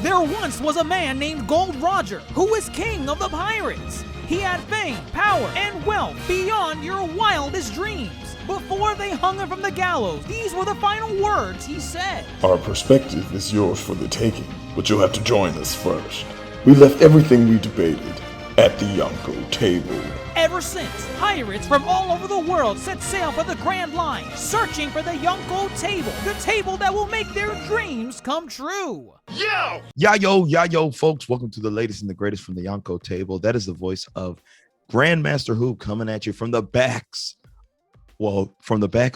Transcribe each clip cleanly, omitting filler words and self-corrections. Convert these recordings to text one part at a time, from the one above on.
There once was a man named Gold Roger who was king of the pirates. He had fame, power, and wealth beyond your wildest dreams. Before they hung him from the gallows, these were the final words he said. Our perspective is yours for the taking, but you'll have to join us first. We left everything we debated at the Yonkō Table. Ever since, pirates from all over the world set sail for the Grand Line, searching for the Yonkō Table, the table that will make their dreams come true. Yo, folks, welcome to the latest and the greatest from the Yonkō Table. That is the voice of GrandMasterHoop coming at you from the back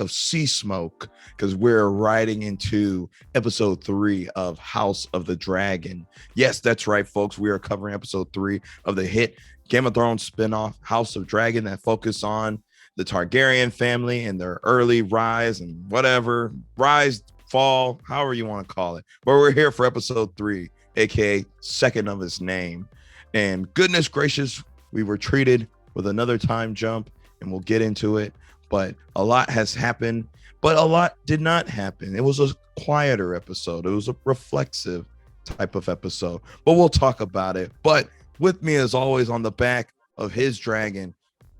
of Sea Smoke, because we're riding into episode 3 of House of the Dragon. Yes, that's right, folks. We are covering episode 3 of the hit Game of Thrones spinoff House of Dragon that focus on the Targaryen family and their early rise and whatever, rise, fall, however you want to call it. But we're here for episode 3, aka second of its name. And goodness gracious, we were treated with another time jump, and we'll get into it. But a lot has happened, but a lot did not happen. It was a quieter episode. It was a reflexive type of episode, but we'll talk about it. But with me, as always, on the back of his dragon,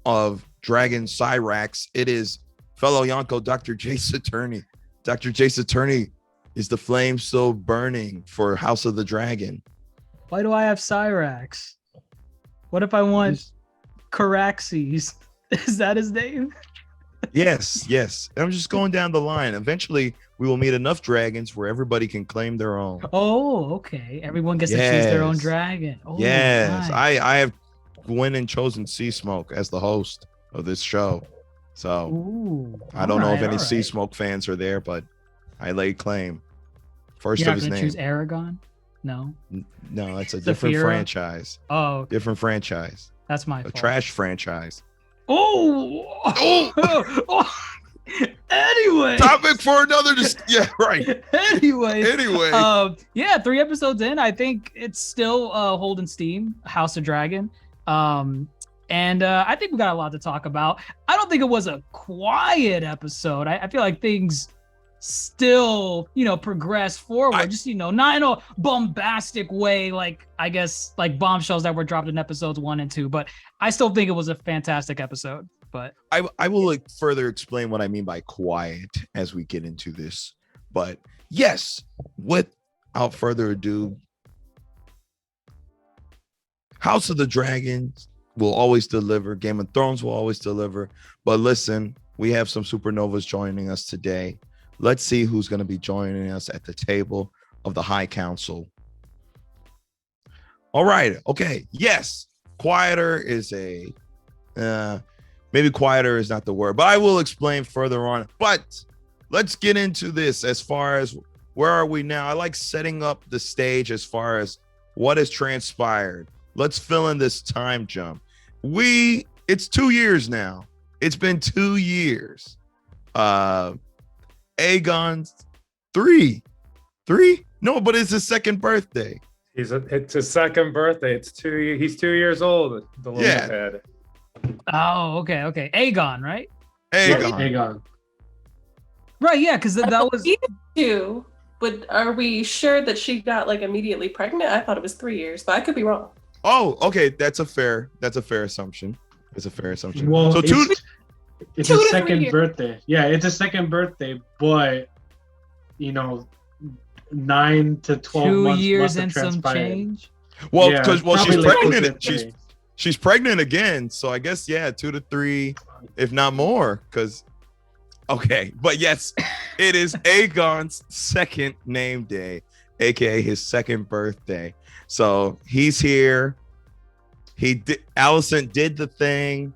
of Dragon Cyrax, it is fellow Yonkō DrJaceAttorney. DrJaceAttorney, is the flame still burning for House of the Dragon? Why do I have Cyrax? What if I want Caraxes? Is that his name? Yes. I'm just going down the line. Eventually, we will meet enough dragons where everybody can claim their own. Oh, okay. Everyone gets to choose their own dragon. Oh, yes. nice. I have went and chosen Sea Smoke as the host of this show. So I don't know if any Sea Smoke fans are there, but I lay claim. First You're of his name. Choose Aragon? No. No, it's a different franchise. Oh, okay. Different franchise. That's my a fault. Trash franchise. Oh. Anyway, topic for another. Yeah, right. Anyway. 3 episodes in, I think it's still holding steam. House of Dragon. And I think we got a lot to talk about. I don't think it was a quiet episode. I feel like things still, progress forward. Not in a bombastic way, like I guess like bombshells that were dropped in episodes 1 and 2. But I still think it was a fantastic episode. But I will further explain what I mean by quiet as we get into this. But yes, without further ado, House of the Dragons will always deliver. Game of Thrones will always deliver. But listen, we have some supernovas joining us today. Let's see who's going to be joining us at the table of the High Council. All right. Okay. Yes. Quieter is maybe quieter is not the word, but I will explain further on. But let's get into this as far as where are we now? I like setting up the stage as far as what has transpired. Let's fill in this time jump. It's 2 years now. It's been 2 years. Aegon's 3. No, but it's his second birthday. It's his second birthday. It's 2 years. He's 2 years old. The little head. Oh, okay. Aegon, right? Aegon. Right, yeah, because that was 2. But are we sure that she got immediately pregnant? I thought it was 3 years, but I could be wrong. Oh, okay. That's a fair assumption. Well, so it's his second birthday. Yeah, it's his second birthday, but 9 to 12 2 months years must have and some transpired. change. Well, Yeah, because she's probably pregnant. She's pregnant again. So I guess 2 to 3, if not more. Okay, but yes, it is Aegon's second name day, aka his second birthday. So he's here. Alicent did the thing.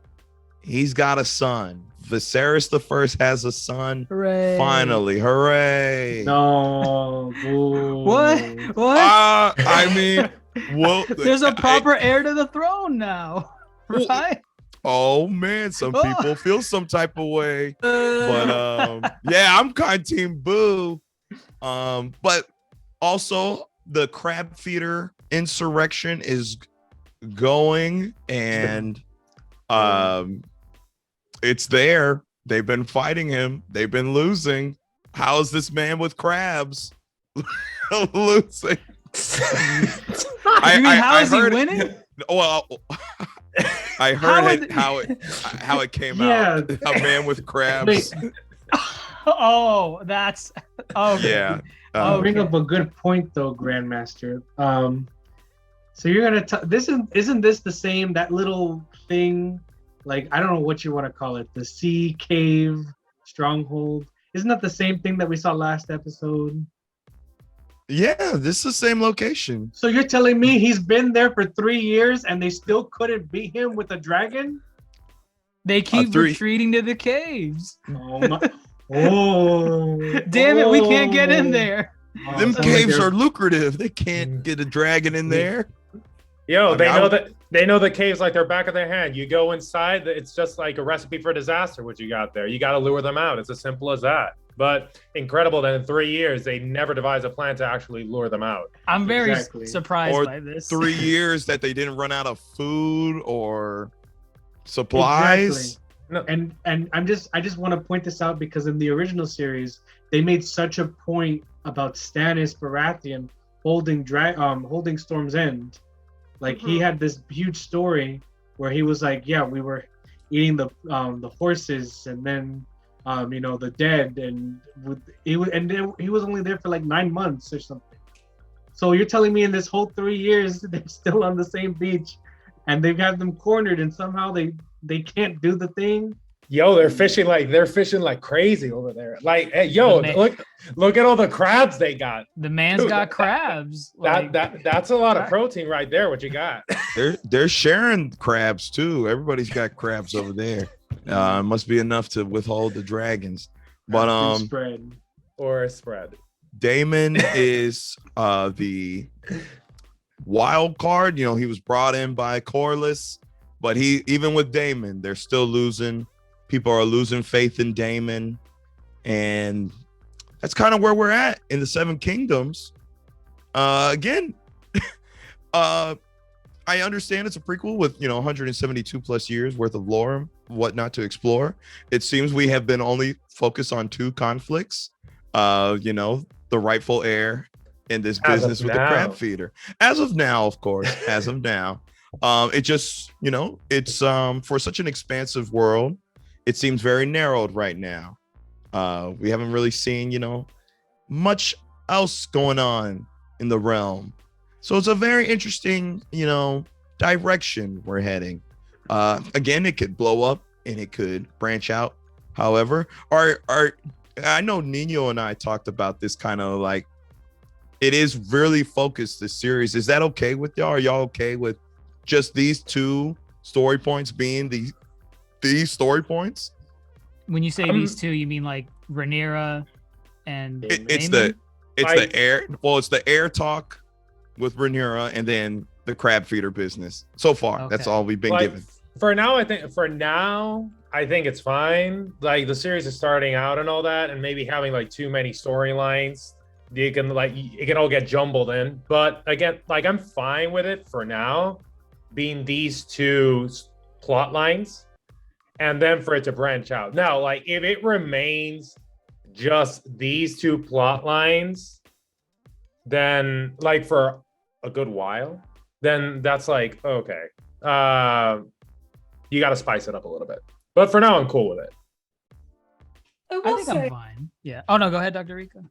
He's got a son. Viserys the First has a son. Hooray! Finally, hooray! No. What? I mean, well, there's a proper heir to the throne now, right? Oh man, some people feel some type of way, but yeah, I'm kind of team Boo. But also the crab feeder insurrection is going, and it's there. They've been fighting him. They've been losing. How's this man with crabs losing? How is he winning? Well, I heard how it came out. A man with crabs. Oh, that's okay. Yeah. You bring up a good point though, Grandmaster. So you're gonna isn't this the same, that little thing, like I don't know what you want to call it, the sea cave stronghold? Isn't that the same thing that we saw last episode? Yeah, this is the same location. So you're telling me he's been there for 3 years and they still couldn't beat him with a dragon? They keep retreating to the caves. Oh my! Oh, damn it! We can't get in there. Them caves are lucrative. They can't get a dragon in there. Yo, they know the caves like they're back of their hand. You go inside, it's just like a recipe for disaster. What you got there? You got to lure them out. It's as simple as that. But incredible that in 3 years they never devised a plan to actually lure them out. I'm very surprised by this. 3 years that they didn't run out of food or supplies. Exactly. No. And I just want to point this out because in the original series they made such a point about Stannis Baratheon holding Storm's End. Like he had this huge story where he was like, yeah, we were eating the horses and then the dead, and he was only there for like 9 months or something. So you're telling me in this whole 3 years they're still on the same beach and they've had them cornered and somehow they can't do the thing? Yo, they're fishing like crazy over there. Like, hey, yo, look at all the crabs they got. The man's got crabs. That's a lot of protein right there. What you got? They're sharing crabs too. Everybody's got crabs over there. Must be enough to withhold the dragons. But spread. Daemon is the wild card. You know, he was brought in by Corlys, but even with Daemon, they're still losing. People are losing faith in Daemon, and that's kind of where we're at in the Seven Kingdoms. Again, I understand it's a prequel with 172 plus years worth of lore and whatnot to explore. It seems we have been only focused on 2 conflicts. The rightful heir in this business with the crab feeder. As of now, of course, it just it's for such an expansive world. It seems very narrowed right now. We haven't really seen, much else going on in the realm. So it's a very interesting, direction we're heading. Again, it could blow up and it could branch out. However, I know Nino and I talked about this kind of like, it is really focused, this series. Is that okay with y'all? Are y'all okay with just these 2 story points being these story points? When you say these 2, you mean like Rhaenyra and it's the air. Well, it's the air talk with Rhaenyra and then the crab feeder business. So far, that's all we've been given. For now, I think it's fine. Like the series is starting out and all that, and maybe having like too many storylines, it can all get jumbled in. But again, like I'm fine with it for now, being these 2 plot lines. And then for it to branch out. Now, like if it remains just these 2 plot lines, then like for a good while, then that's like, okay. You got to spice it up a little bit. But for now, I'm cool with it. I think I'm fine. Yeah. Oh, no, go ahead, DrReeka.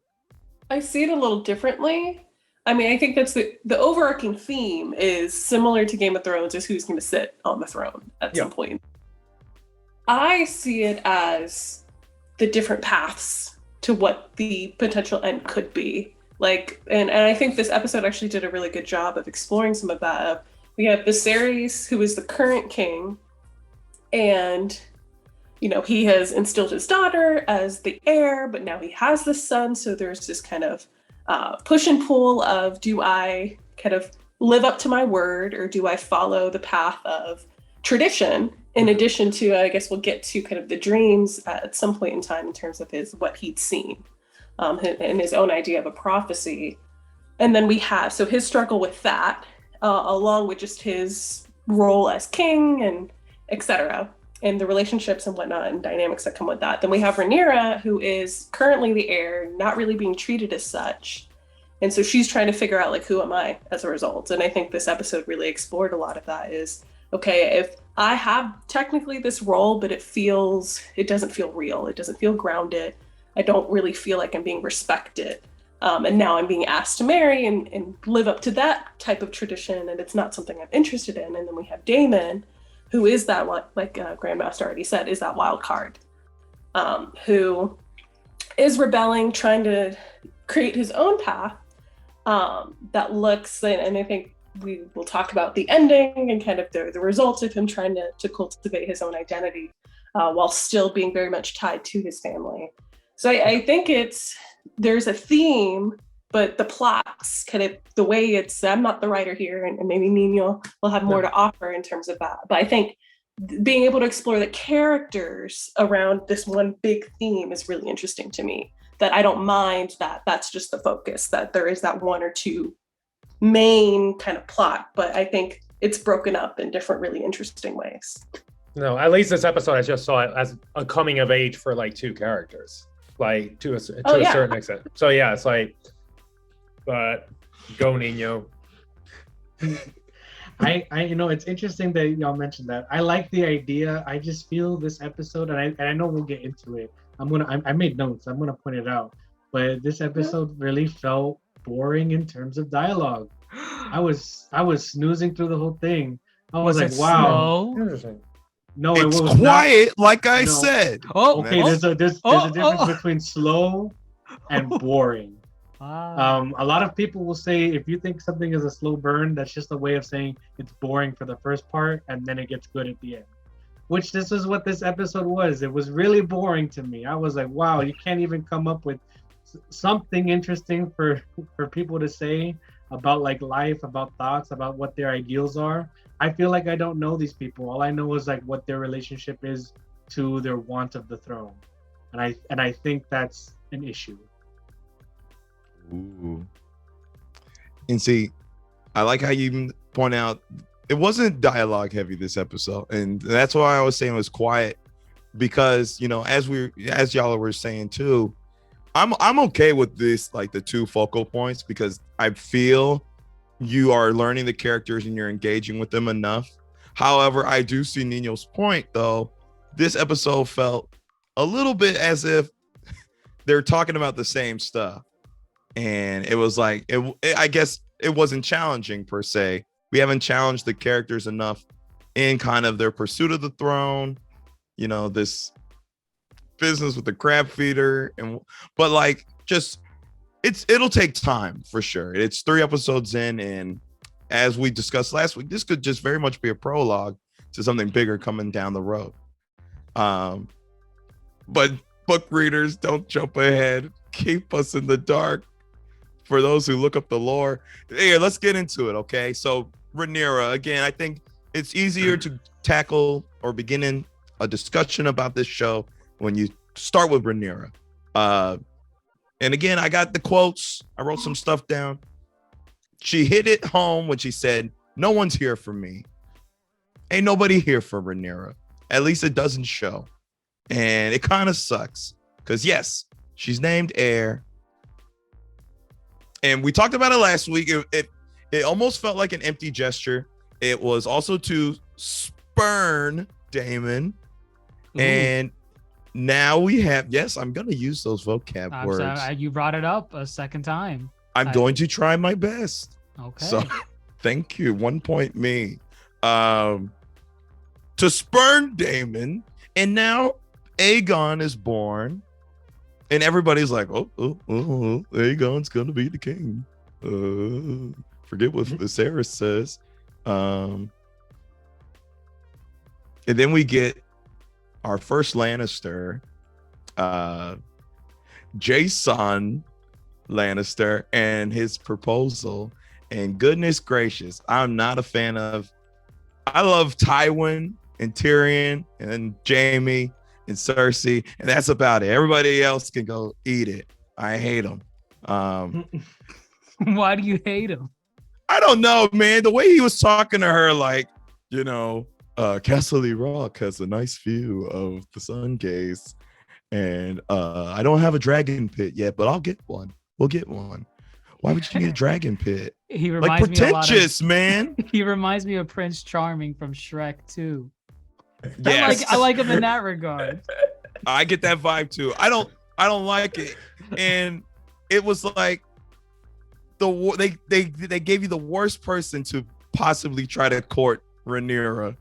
I see it a little differently. I mean, I think that's the overarching theme is similar to Game of Thrones, is who's going to sit on the throne at some point. I see it as the different paths to what the potential end could be. Like, and I think this episode actually did a really good job of exploring some of that. We have Viserys, who is the current king, and, he has instilled his daughter as the heir, but now he has the son. So there's this kind of push and pull of, do I kind of live up to my word, or do I follow the path of tradition? In addition to, I guess we'll get to kind of the dreams at some point in time in terms of what he'd seen and his own idea of a prophecy. And then we have, so his struggle with that, along with just his role as king and etc. and the relationships and whatnot and dynamics that come with that. Then we have Rhaenyra, who is currently the heir, not really being treated as such. And so she's trying to figure out like, who am I as a result? And I think this episode really explored a lot of that is, okay, if I have technically this role, but it doesn't feel real. It doesn't feel grounded. I don't really feel like I'm being respected. And now I'm being asked to marry and live up to that type of tradition. And it's not something I'm interested in. And then we have Daemon, who is that, like Grandmaster already said, is that wild card, who is rebelling, trying to create his own path that looks, and I think we will talk about the ending and kind of the results of him trying to cultivate his own identity while still being very much tied to his family. So I think there's a theme, but the plots kind of the way I'm not the writer here, and maybe Nino will have more to offer in terms of that. But I think being able to explore the characters around this one big theme is really interesting to me. That I don't mind that's just the focus, that there is that one or two main kind of plot, but I think it's broken up in different really interesting ways. No, at least this episode I just saw it as a coming of age for like two characters, like to a certain extent. So yeah, it's like, but go Nino. I it's interesting that y'all mentioned that. I like the idea. I just feel this episode, and I know we'll get into it. I made notes. I'm gonna point it out. But this episode really felt boring in terms of dialogue. I was snoozing through the whole thing. I was like, wow. No, it's it was quiet, not, like I said. Oh, okay. There's a difference between slow and boring. A lot of people will say if you think something is a slow burn, that's just a way of saying it's boring for the first part and then it gets good at the end. Which this is what this episode was. It was really boring to me. I was like, wow, you can't even come up with something interesting for people to say about like life, about thoughts, about what their ideals are. I feel like I don't know these people. All I know is like what their relationship is to their want of the throne. And I think that's an issue. Ooh. And see, I like how you even point out it wasn't dialogue heavy this episode, and that's why I was saying it was quiet, because as y'all were saying too, I'm okay with this, like the two focal points, because I feel you are learning the characters and you're engaging with them enough. However, I do see Nino's point though. This episode felt a little bit as if they're talking about the same stuff. And it was like, I guess it wasn't challenging per se. We haven't challenged the characters enough in kind of their pursuit of the throne, this business with the crab feeder. But like, just, it'll take time for sure. It's 3 episodes in. And as we discussed last week, this could just very much be a prologue to something bigger coming down the road. But book readers, don't jump ahead. Keep us in the dark. For those who look up the lore, here, let's get into it, okay? So Rhaenyra, again, I think it's easier to tackle or begin in a discussion about this show when you start with Rhaenyra. And again, I got the quotes. I wrote some stuff down. She hit it home when she said, "No one's here for me. Ain't nobody here for Rhaenyra. At least it doesn't show." And it kind of sucks because yes, she's named heir. And we talked about it last week. It almost felt like an empty gesture. It was also to spurn Daemon. Ooh. And now we have, yes, I'm going to use those vocab words. Sorry, you brought it up a second time. I'm going to try my best. Okay. So thank you. 1 point me. To spurn Daemon. And now Aegon is born. And everybody's like, oh, Aegon's gonna be the king. Forget what Viserys says. And then we get our first Lannister, Jason Lannister, and his proposal. And goodness gracious, I'm not a fan of. I love Tywin and Tyrion and Jaime and Cersei, and that's about it. Everybody else can go eat it. I hate them. Why do you hate him? I don't know, man. The way he was talking to her, like, Castle Rock has a nice view of the sun gaze, and I don't have a dragon pit yet, but I'll get one. We'll get one. Why would you need a dragon pit? He Like reminds me a lot of, pretentious, man. he reminds me of Prince Charming from Shrek 2. Yes. I like him in that regard. I get that vibe too. I don't like it. And it was like they gave you the worst person to possibly try to court Rhaenyra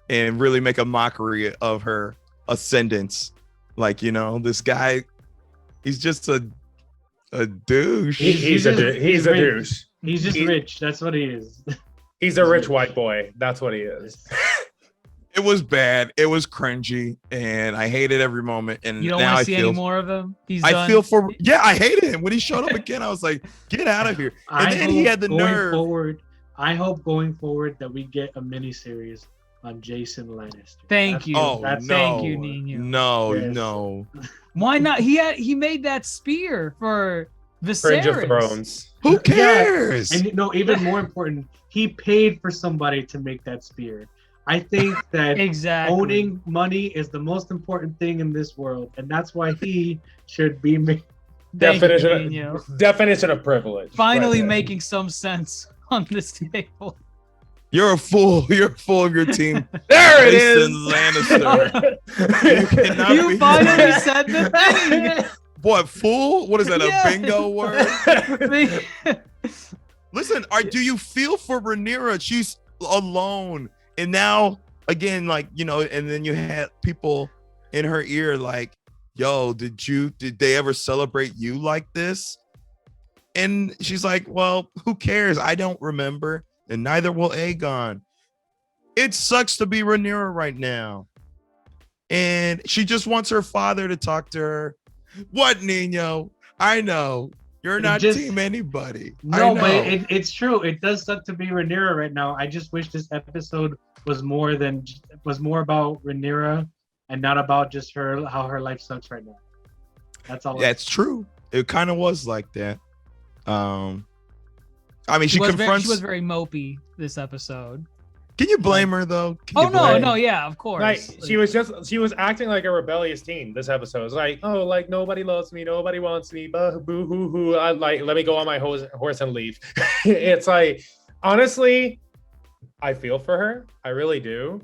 and really make a mockery of her ascendance. Like, you know, this guy, he's just a douche. He's a douche. He's just rich. That's what he is. He's a rich white boy. That's what he is. It was bad. It was cringy, and I hated every moment. And You don't now want I to see feel any more of him? I feel for I hated him when he showed up again. I was like, get out of here. And then he had the nerve. I hope going forward that we get a miniseries on Jason Lannister. Thank you. Oh, Thank you, Nino. No. Why not? He made that spear for Viserys. Fringe of Thrones. Who cares? And no, even more important, he paid for somebody to make that spear. I think that Exactly. owning money is the most important thing in this world, and that's why he should be made. Thank you, Nino. Definition of privilege. Finally right there. making some sense on this table. You're a fool. You're a fool of your team. There it Jason is. Lannister. You cannot You be- finally said the thing. What, fool? What is that, Yeah. a bingo word? Listen, do you feel for Rhaenyra? She's alone. And now, again, like, you know, and then you had people in her ear like, yo, did they ever celebrate you like this? And she's like, well, who cares? I don't remember. And neither will Aegon. It sucks to be Rhaenyra right now. And she just wants her father to talk to her. What, Nino? I know. You're not team anybody. No, I know. but it's true. It does suck to be Rhaenyra right now. I just wish this episode was more about Rhaenyra and not about just how her life sucks right now. That's all. That's true. It kind of was like that. I mean, she was very mopey this episode. Can you blame her though? Yeah, of course. Like she was acting like a rebellious teen this episode. It's like, oh, like nobody loves me, nobody wants me, boo hoo hoo. I like, let me go on my horse and leave. It's like, honestly, I feel for her. I really do.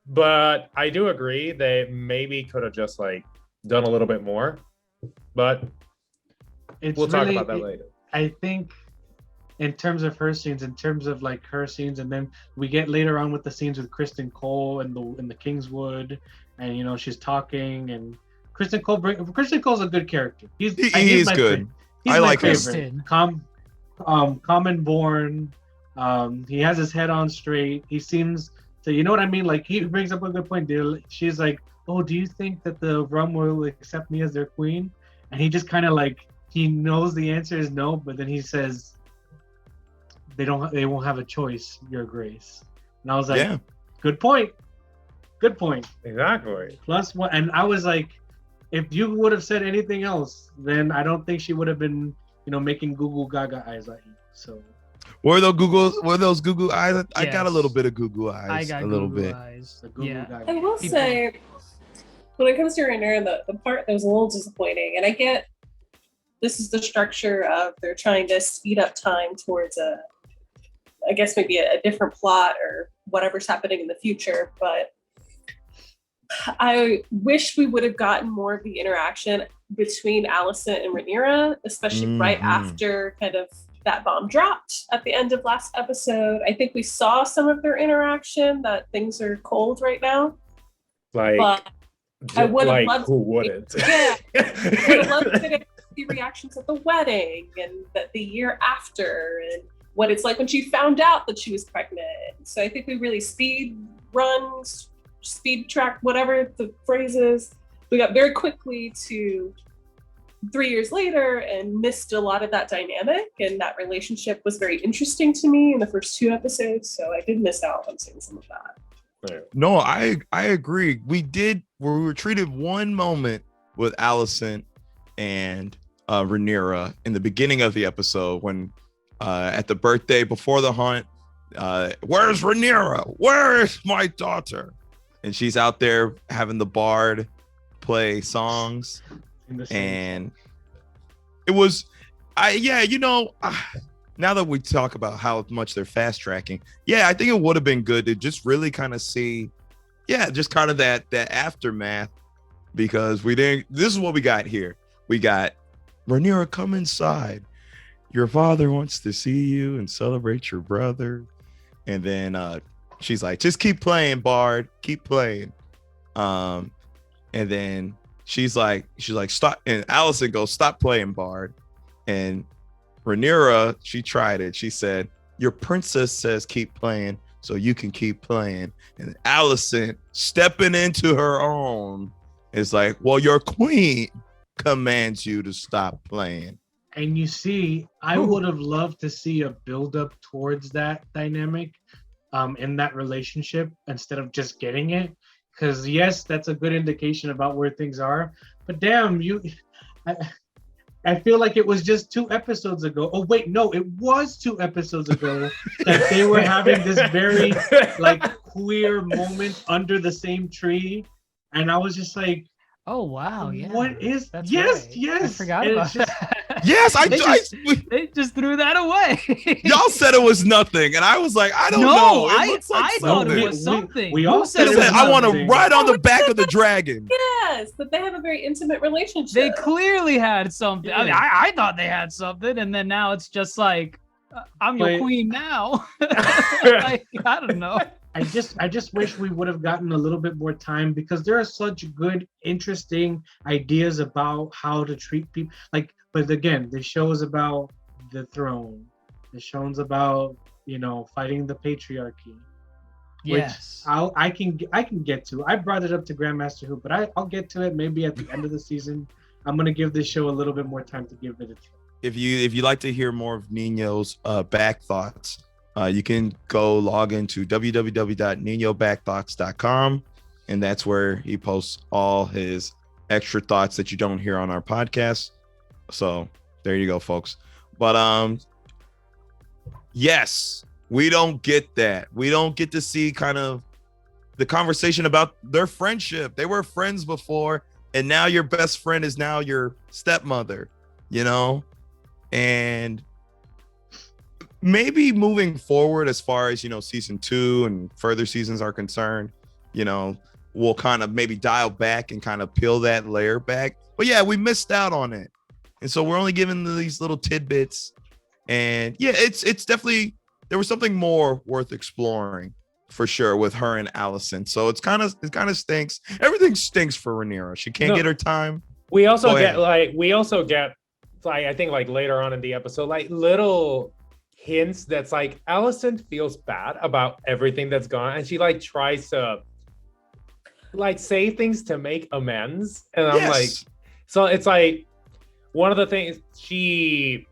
But I do agree they maybe could have just like done a little bit more. But we'll talk about that later. I think in terms of her scenes, and then we get later on with the scenes with Kristen Cole and the Kingswood, and you know she's talking, and Kristen Cole's a good character. He's good. I like him. Common born. He has his head on straight. He seems to, you know what I mean? Like he brings up a good point. She's like, oh, do you think that the Rum will accept me as their queen? And he just kind of like, he knows the answer is no, but then he says, they won't have a choice, Your Grace. And I was like, yeah. Good point. Exactly. Plus one, and I was like, if you would have said anything else, then I don't think she would have been, you know, making goo goo gaga eyes at you. So were those goo goo eyes? I got a little bit of goo goo eyes. I got a little bit. Eyes. I will say, when it comes to Rhaenyra, the part that was a little disappointing, and I get this is the structure of they're trying to speed up time towards I guess maybe a different plot or whatever's happening in the future, but I wish we would have gotten more of the interaction between Alicent and Rhaenyra, especially right after kind of that bomb dropped at the end of last episode. I think we saw some of their interaction, that things are cold right now. But I would have loved who wouldn't? Yeah. I would have loved to see reactions at the wedding and the year after and what it's like when she found out that she was pregnant. So I think we really speed track, whatever the phrase is. We got very quickly to 3 years later and missed a lot of that dynamic, and that relationship was very interesting to me in the first 2 episodes. So I did miss out on seeing some of that. No, I agree. We were treated one moment with Alicent and Rhaenyra in the beginning of the episode when at the birthday before the hunt, where's Rhaenyra? Where is my daughter? And she's out there having the bard play songs, and it was Now that we talk about how much they're fast tracking, I think it would have been good to just really kind of see, just kind of that aftermath, because we didn't. This is what we got here. We got Rhaenyra, come inside. Your father wants to see you and celebrate your brother. And then she's like, just keep playing, Bard. Keep playing. And then she's like, stop. And Alicent goes, stop playing, Bard. And Rhaenyra, she tried it. She said, your princess says keep playing, so you can keep playing. And Alicent, stepping into her own, is like, well, your queen commands you to stop playing. And you see, I would have loved to see a build up towards that dynamic in that relationship instead of just getting it. Because yes, that's a good indication about where things are. But damn, I feel like it was just 2 episodes ago. Oh wait, no, it was 2 episodes ago that they were having this very like queer moment under the same tree, and I was just like, oh wow, yeah. What is? That's yes, right. yes. I forgot about that. Yes, they just threw that away. Y'all said it was nothing, and I was like, I don't no, know. It I looks like thought something. it was something. We all Who said said it it was was I want to something. ride on the back of the dragon. Yes, that they have a very intimate relationship. They clearly had something. I mean, Yeah. I thought they had something, and then now it's just like, I'm your But- queen now. Like, I don't know. I just wish we would have gotten a little bit more time, because there are such good, interesting ideas about how to treat people. Like, but again, the show is about the throne. The show's about, fighting the patriarchy. Yes. Which I can get to. I brought it up to GrandMasterHoop, but I'll get to it maybe at the end of the season. I'm gonna give this show a little bit more time to give it a try. If you like to hear more of Nino's back thoughts, you can go log into www.ninobackthoughts.com, and that's where he posts all his extra thoughts that you don't hear on our podcast. So there you go, folks. But yes, we don't get that. We don't get to see kind of the conversation about their friendship. They were friends before, and now your best friend is now your stepmother, and maybe moving forward, as far as season 2 and further seasons are concerned, we'll kind of maybe dial back and kind of peel that layer back. But yeah, we missed out on it, and so we're only given these little tidbits. And yeah, it's definitely, there was something more worth exploring for sure with her and Alicent. So it kind of stinks. Everything stinks for Rhaenyra. She can't get her time. We also get I think like later on in the episode, like little hints that's like Alicent feels bad about everything that's gone, and she like tries to like say things to make amends. And I'm like, so it's like one of the things she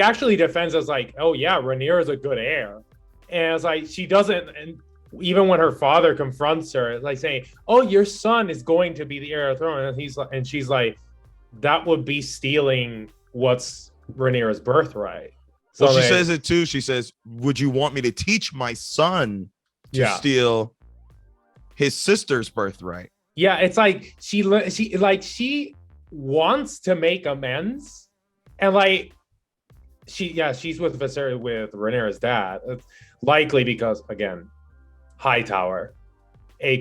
actually defends as like, oh yeah, Rhaenyra is a good heir. And it's like she doesn't, and even when her father confronts her, like saying, oh, your son is going to be the heir of the throne, and she's like, that would be stealing what's Rhaenyra's birthright. So she says it too. She says, would you want me to teach my son to steal his sister's birthright? Yeah, it's like she wants to make amends, and like she's with Viserys, with Rhaenyra's dad, likely because again, Hightower,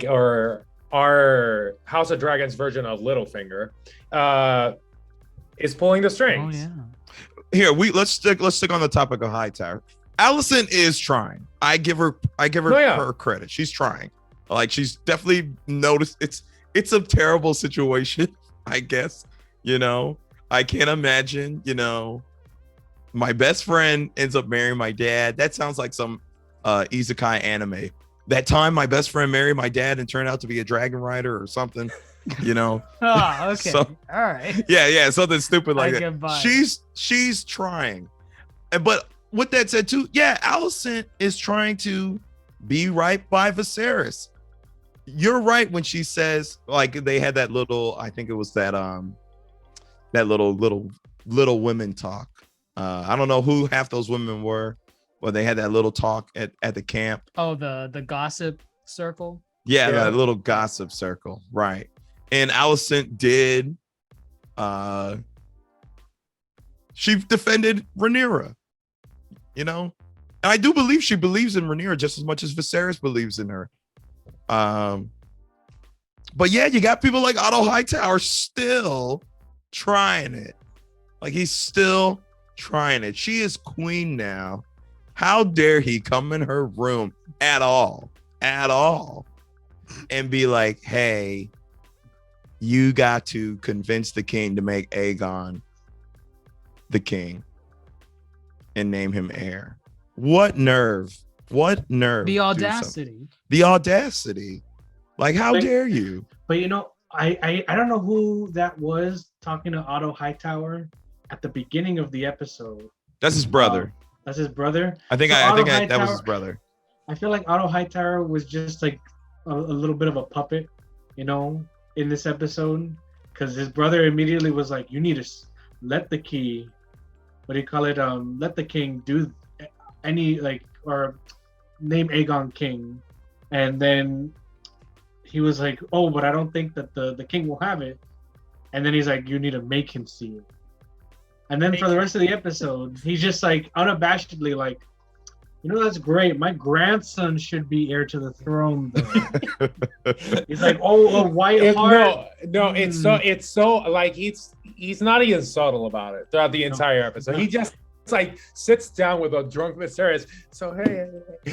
or our House of Dragons version of Littlefinger, is pulling the strings. Oh yeah. Here, let's stick on the topic of Hightower. Alicent is trying. I give her her credit. She's trying. Like, she's definitely noticed it's a terrible situation, I guess. I can't imagine, my best friend ends up marrying my dad. That sounds like some isekai anime. That time my best friend married my dad and turned out to be a dragon rider or something. Oh, okay. So, all right. Yeah, something stupid like that. Buy. She's trying. But with that said too, yeah, Alicent is trying to be right by Viserys. You're right when she says, like, they had that little, I think it was that little women talk. I don't know who half those women were, but they had that little talk at the camp. Oh, the gossip circle. Yeah, that little gossip circle, right? And Alicent did She defended Rhaenyra, you know? And I do believe she believes in Rhaenyra just as much as Viserys believes in her. But yeah, you got people like Otto Hightower still trying it. Like, he's still trying it. She is queen now. How dare he come in her room at all, and be like, hey, you got to convince the king to make Aegon the king and name him heir. What nerve? What nerve? The audacity. The audacity. Like, how dare you? But you know, I don't know who that was talking to Otto Hightower at the beginning of the episode. That's his brother. That's his brother. I think that was his brother. I feel like Otto Hightower was just like a little bit of a puppet, you know, in this episode, because his brother immediately was like, "You need to let the key, what do you call it? Let the king do any or name Aegon king," and then he was like, "Oh, but I don't think that the king will have it," and then he's like, "You need to make him see it." And then for the rest of the episode, he's just like unabashedly like, "You know, that's great. My grandson should be heir to the throne, though." He's like, "Oh, a white heart." No, it's so like he's not even subtle about it throughout the entire episode. He just like sits down with a drunk Viserys. So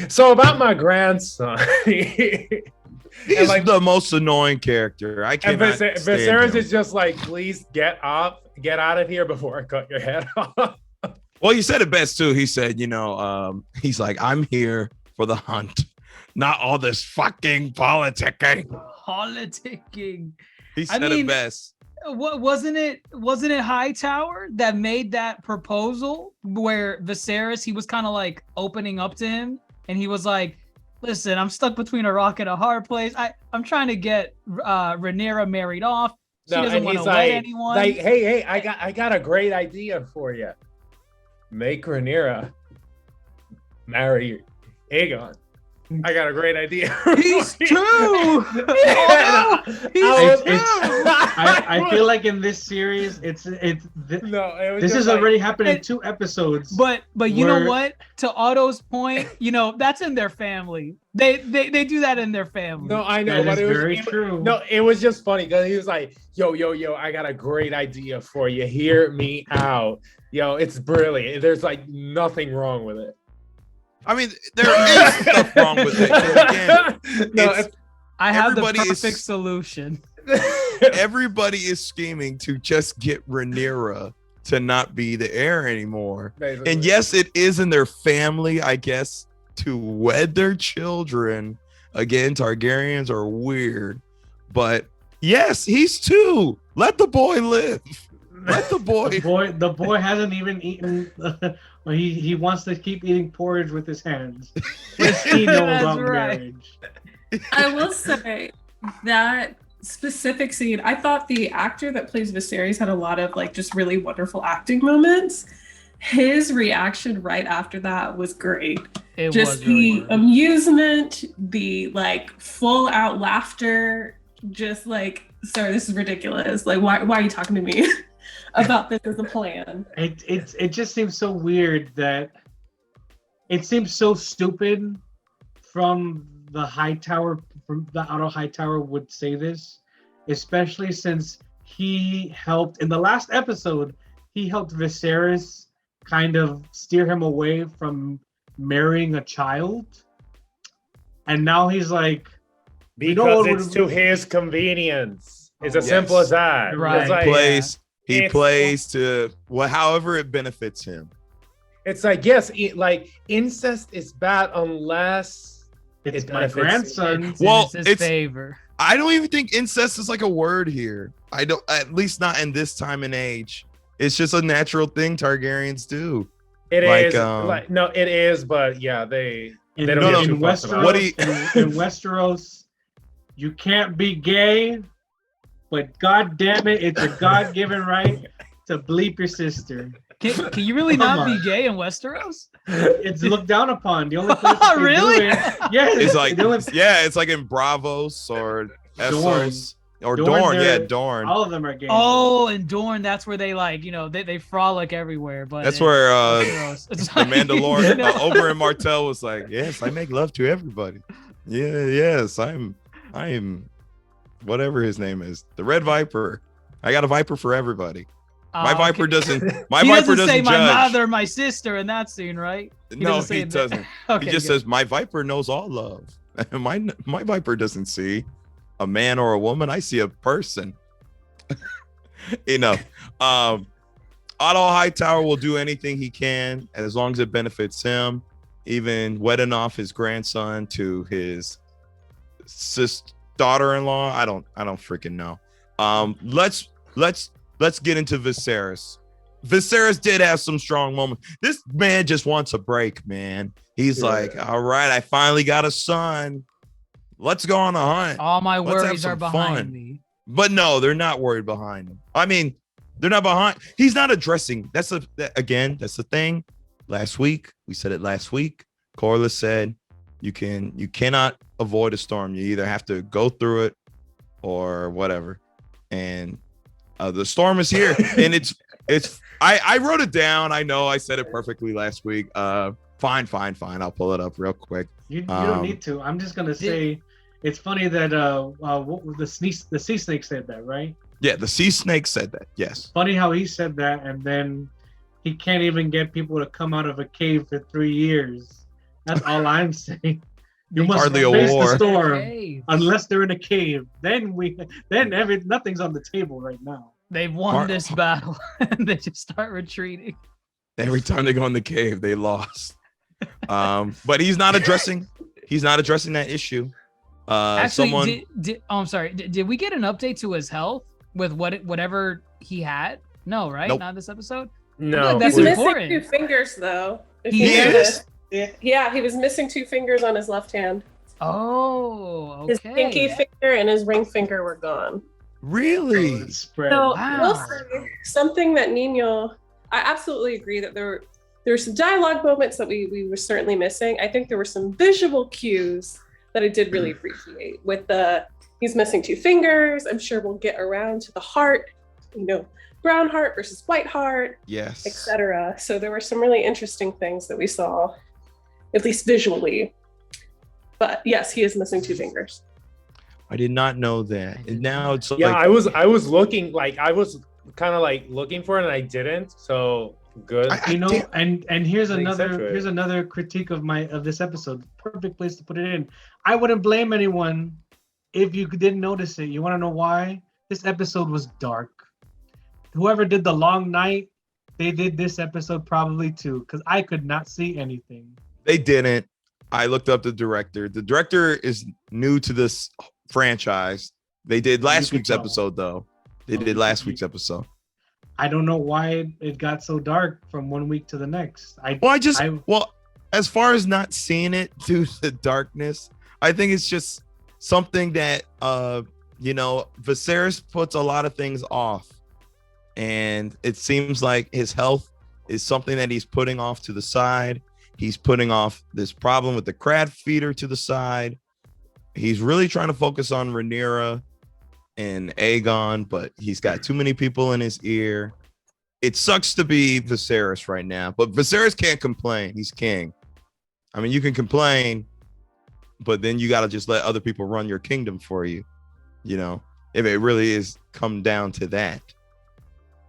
so about my grandson. He's like the most annoying character. I can't. Viserys is just like, "Please get out of here before I cut your head off." Well, you said it best too. He said, you know, he's like, "I'm here for the hunt, not all this fucking politicking." He said it best. What wasn't it Hightower that made that proposal where Viserys, he was kind of like opening up to him, and he was like, "Listen, I'm stuck between a rock and a hard place. I'm trying to get Rhaenyra married off. She doesn't want to wed anyone." Like, hey, I got a great idea for you. Make Rhaenyra marry Aegon. I got a great idea. He's true. I feel like in this series, this has already happened in 2 episodes. But you know what? To Otto's point, you know, that's in their family. They do that in their family. No, I know, but it was very true. No, it was just funny because he was like, yo, I got a great idea for you. Hear me out. Yo, it's brilliant. There's like nothing wrong with it. I mean, there is stuff wrong with it. Again, I have the perfect solution. Everybody is scheming to just get Rhaenyra to not be the heir anymore. Basically. And yes, it is in their family, I guess, to wed their children. Again, Targaryens are weird, but yes, he's 2. Let the boy live. Let the boy. The boy hasn't even eaten. He wants to keep eating porridge with his hands. What does he know about marriage? I will say that specific scene, I thought the actor that plays Viserys had a lot of like just really wonderful acting moments. His reaction right after that was great. The amusement, the like full out laughter, just like, "Sir, this is ridiculous. Like, why are you talking to me about this as a plan?" It just seems so weird that it seems so stupid from the Otto Hightower would say this, especially since he helped in the last episode. He helped Viserys kind of steer him away from marrying a child, and now he's like, because it's to his convenience. It's as simple as that. Right. Like, he plays to however it benefits him. It's like, yes, like incest is bad unless it's my grandson. Well, it's his favor. I don't even think incest is like a word here. I don't, at least not in this time and age. It's just a natural thing Targaryens do. It is, but yeah, they don't get too fussed about it. In Westeros, you can't be gay, but god damn it, it's a God-given right to bleep your sister. Can you really not be gay in Westeros? It's looked down upon. The only place really? Yes. It's like it's like in Bravos or Essos. Or Dorne, they're- Dorne. All of them are gay. Oh, and Dorne, that's where they like, they frolic everywhere. But That's where it's the like, Mandalorian over in Martell was like, yes, I make love to everybody. Yeah, yes, I'm whatever his name is, the Red Viper. I got a Viper for everybody. My Viper doesn't. My He Viper doesn't say doesn't my judge. mother, my sister in that scene, right? No, say he that. doesn't. Okay, He just good. says my Viper knows all love. my Viper doesn't see a man or a woman. I see a person. Enough. Otto Hightower will do anything he can as long as it benefits him. Even wedding off his grandson to his daughter-in-law. I don't freaking know. Let's get into Viserys. Viserys did have some strong moments. This man just wants a break, man. He's like, all right, I finally got a son. Let's go on a hunt. All my Let's have worries are some behind fun. me. But no, they're not worried behind him. I mean, they're not behind. He's not addressing. That's the thing. Last week, we said it last week. Corlys said, you cannot avoid a storm. You either have to go through it or whatever. And the storm is here. And I wrote it down. I know I said it perfectly last week. Fine. I'll pull it up real quick. You don't need to. I'm just gonna say, it's funny that the sea snake said that, right? Yeah, the sea snake said that. Yes. Funny how he said that, and then he can't even get people to come out of a cave for 3 years. That's all I'm saying. You must Hardly a face war. the storm Okay. unless they're in a cave. Then nothing's on the table right now. They've won this battle. And they just start retreating. Every time they go in the cave, they lost. But he's not addressing that issue. Actually, I'm sorry. Did we get an update to his health with whatever he had? No, right? Nope. Not this episode. No, That's He's important. missing 2 fingers though. If He you is? notice. Yeah, he was missing 2 fingers on his left hand. Oh, His okay. pinky finger and his ring finger were gone. Really? It's spread. So Wow. we'll say something that Nino, I absolutely agree that there were some dialogue moments that we were certainly missing. I think there were some visual cues that I did really appreciate. With he's missing 2 fingers. I'm sure we'll get around to the heart, brown heart versus white heart, Yes. etc. So there were some really interesting things that we saw, at least visually. But yes, he is missing 2 fingers. I did not know that. And now it's yeah, like I was looking kind of like looking for it and I didn't. So good. And here's I think so, right? here's another critique of this episode. Perfect place to put it in. I wouldn't blame anyone if you didn't notice it. You want to know why? This episode was dark. Whoever did the long night, they did this episode probably too, because I could not see anything. They didn't. I looked up the director. The director is new to this franchise. They did last week's episode though. They did last week's episode. I don't know why it got so dark from one week to the next. As far as not seeing it through the darkness, I think it's just something that Viserys puts a lot of things off. And it seems like his health is something that he's putting off to the side. He's putting off this problem with the crab feeder to the side. He's really trying to focus on Rhaenyra and Aegon, but he's got too many people in his ear. It sucks to be Viserys right now, but Viserys can't complain. He's king. I mean, you can complain, but then you got to just let other people run your kingdom for you, if it really is come down to that.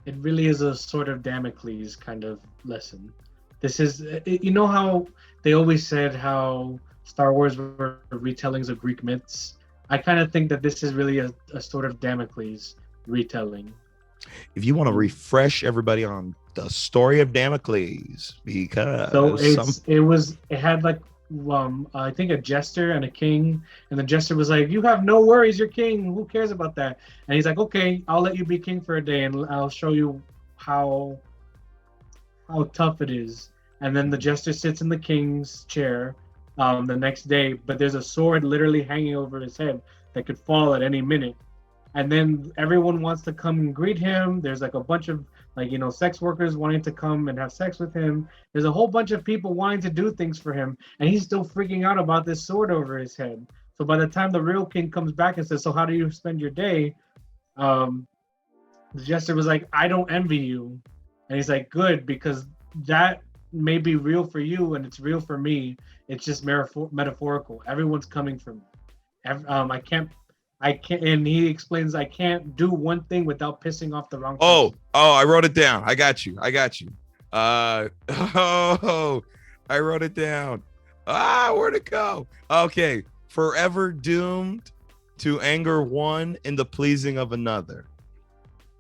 It really is a sort of Damocles kind of lesson. This is, how they always said how Star Wars were retellings of Greek myths. I kind of think that this is really a sort of Damocles retelling. If you want to refresh everybody on the story of Damocles, because it had like I think a jester and a king, and the jester was like, "You have no worries, you're king. Who cares about that?" And he's like, "Okay, I'll let you be king for a day, and I'll show you how tough it is." And then the jester sits in the king's chair the next day, but there's a sword literally hanging over his head that could fall at any minute. And then everyone wants to come and greet him. There's like a bunch of sex workers wanting to come and have sex with him. There's a whole bunch of people wanting to do things for him, and he's still freaking out about this sword over his head. So by the time the real king comes back and says, "So how do you spend your day?" The jester was like, I don't envy you. And he's like, good, because that may be real for you and it's real for me. It's just metaphorical. Everyone's coming for me. I can't, and he explains, I can't do one thing without pissing off the wrong person. I wrote it down. I got you. I wrote it down. Where'd it go? Okay. Forever doomed to anger one in the pleasing of another.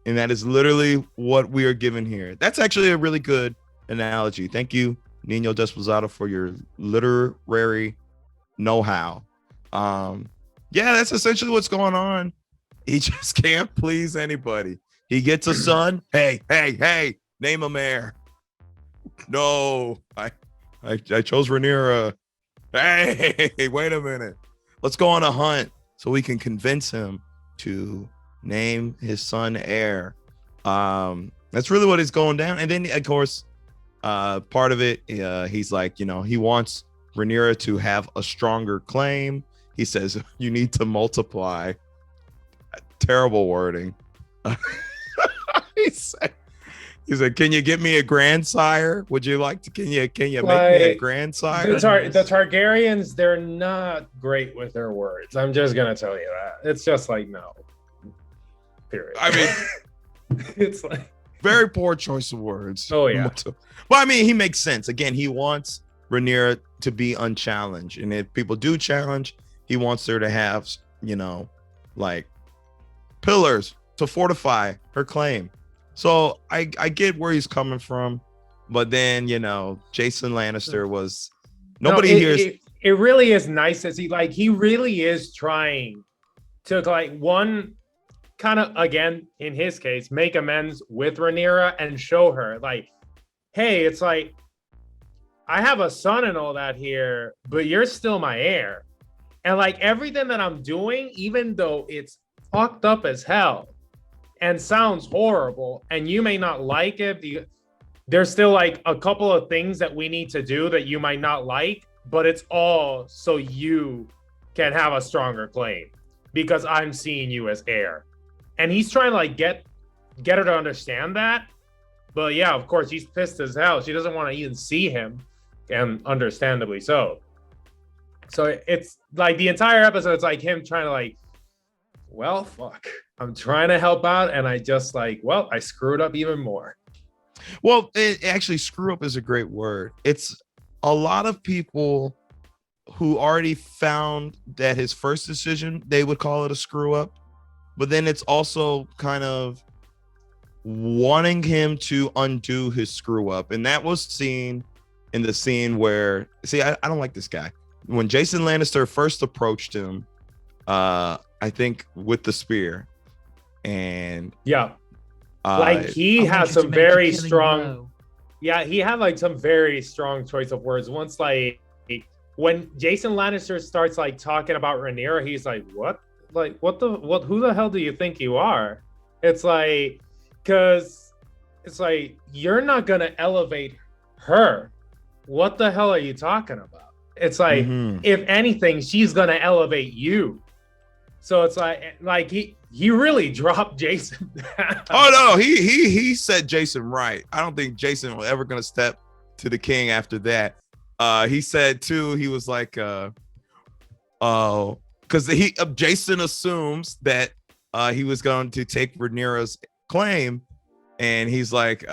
And that is literally what we are given here. That's actually a really good analogy. Thank you, Nino Desposado, for your literary know-how. Yeah, that's essentially what's going on. He just can't please anybody. He gets a son. Hey, name him heir. No, I chose Rhaenyra. Hey, wait a minute. Let's go on a hunt so we can convince him to name his son heir. That's really what is going down. And then, of course, part of it, he's like, he wants Rhaenyra to have a stronger claim. He says, you need to multiply. Terrible wording. He said, can you get me a grandsire? Would you like to, can you make me a grandsire? The Targaryens, they're not great with their words. I'm just going to tell you that. It's just like, no. Period. I mean, it's like very poor choice of words. Oh, yeah. Well, I mean, he makes sense. Again, he wants Rhaenyra to be unchallenged. And if people do challenge, he wants her to have, like pillars to fortify her claim. So I get where he's coming from. But then, Jason Lannister was hears. It really is nice as he really is trying to one kind of, again, in his case, make amends with Rhaenyra and show her like, hey, it's like, I have a son and all that here, but you're still my heir. And like everything that I'm doing, even though it's fucked up as hell and sounds horrible, and you may not like it, there's still like a couple of things that we need to do that you might not like, but it's all so you can have a stronger claim because I'm seeing you as heir. And he's trying to like get her to understand that. But yeah, of course, he's pissed as hell. She doesn't want to even see him, and understandably so. So it's like the entire episode, it's like him trying to like, well, fuck. I'm trying to help out, and I just like, well, I screwed up even more. Well, actually, screw up is a great word. It's a lot of people who already found that his first decision, they would call it a screw up. But then it's also kind of wanting him to undo his screw up. And that was seen in the scene where, I don't like this guy. When Jason Lannister first approached him, I think with the spear. And yeah, like he has some very strong. Yeah, he had like some very strong choice of words. Once like when Jason Lannister starts like talking about Rhaenyra, he's like, what? Like, who the hell do you think you are? It's like, because it's like, you're not going to elevate her. What the hell are you talking about? It's like, if anything, she's going to elevate you. So it's like he really dropped Jason. Oh, no, he said Jason right. I don't think Jason was ever going to step to the king after that. He said, too, he was like, because Jason assumes that he was going to take Rhaenyra's claim, and he's like,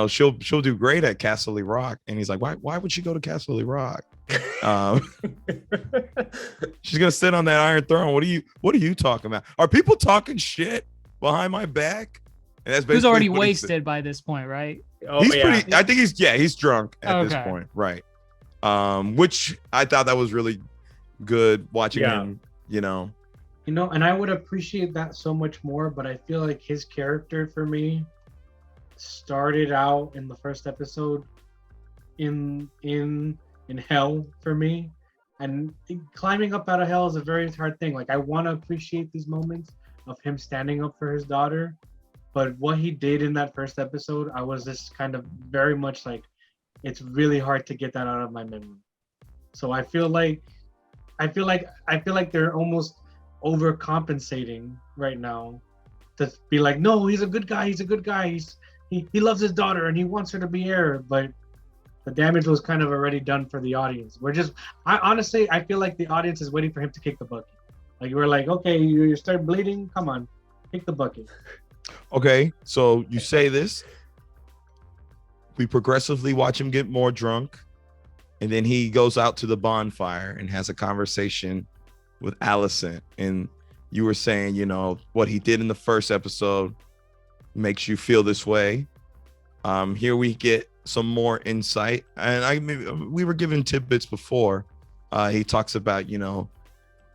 she'll do great at Castle Rock, and he's like, why would she go to Castle Rock? She's gonna sit on that Iron Throne. What are you talking about? Are people talking shit behind my back? And that's he's already wasted by this point, right? Oh, I think he's drunk at this point, right? Which I thought that was really good watching him, and I would appreciate that so much more, but I feel like his character for me started out in the first episode in hell for me, and climbing up out of hell is a very hard thing. Like, I want to appreciate these moments of him standing up for his daughter, but what he did in that first episode, I was just kind of very much like, it's really hard to get that out of my memory. So I feel like they're almost overcompensating right now to be like, no, he's a good guy. He's a good guy. He loves his daughter and he wants her to be heir. But the damage was kind of already done for the audience. Honestly, I feel like the audience is waiting for him to kick the bucket. Like we're like, okay, you start bleeding. Come on, kick the bucket. Okay, so you say this. We progressively watch him get more drunk. And then he goes out to the bonfire and has a conversation with Alicent. And you were saying, you know, what he did in the first episode makes you feel this way. Here we get some more insight. And we were given tidbits before. He talks about, you know,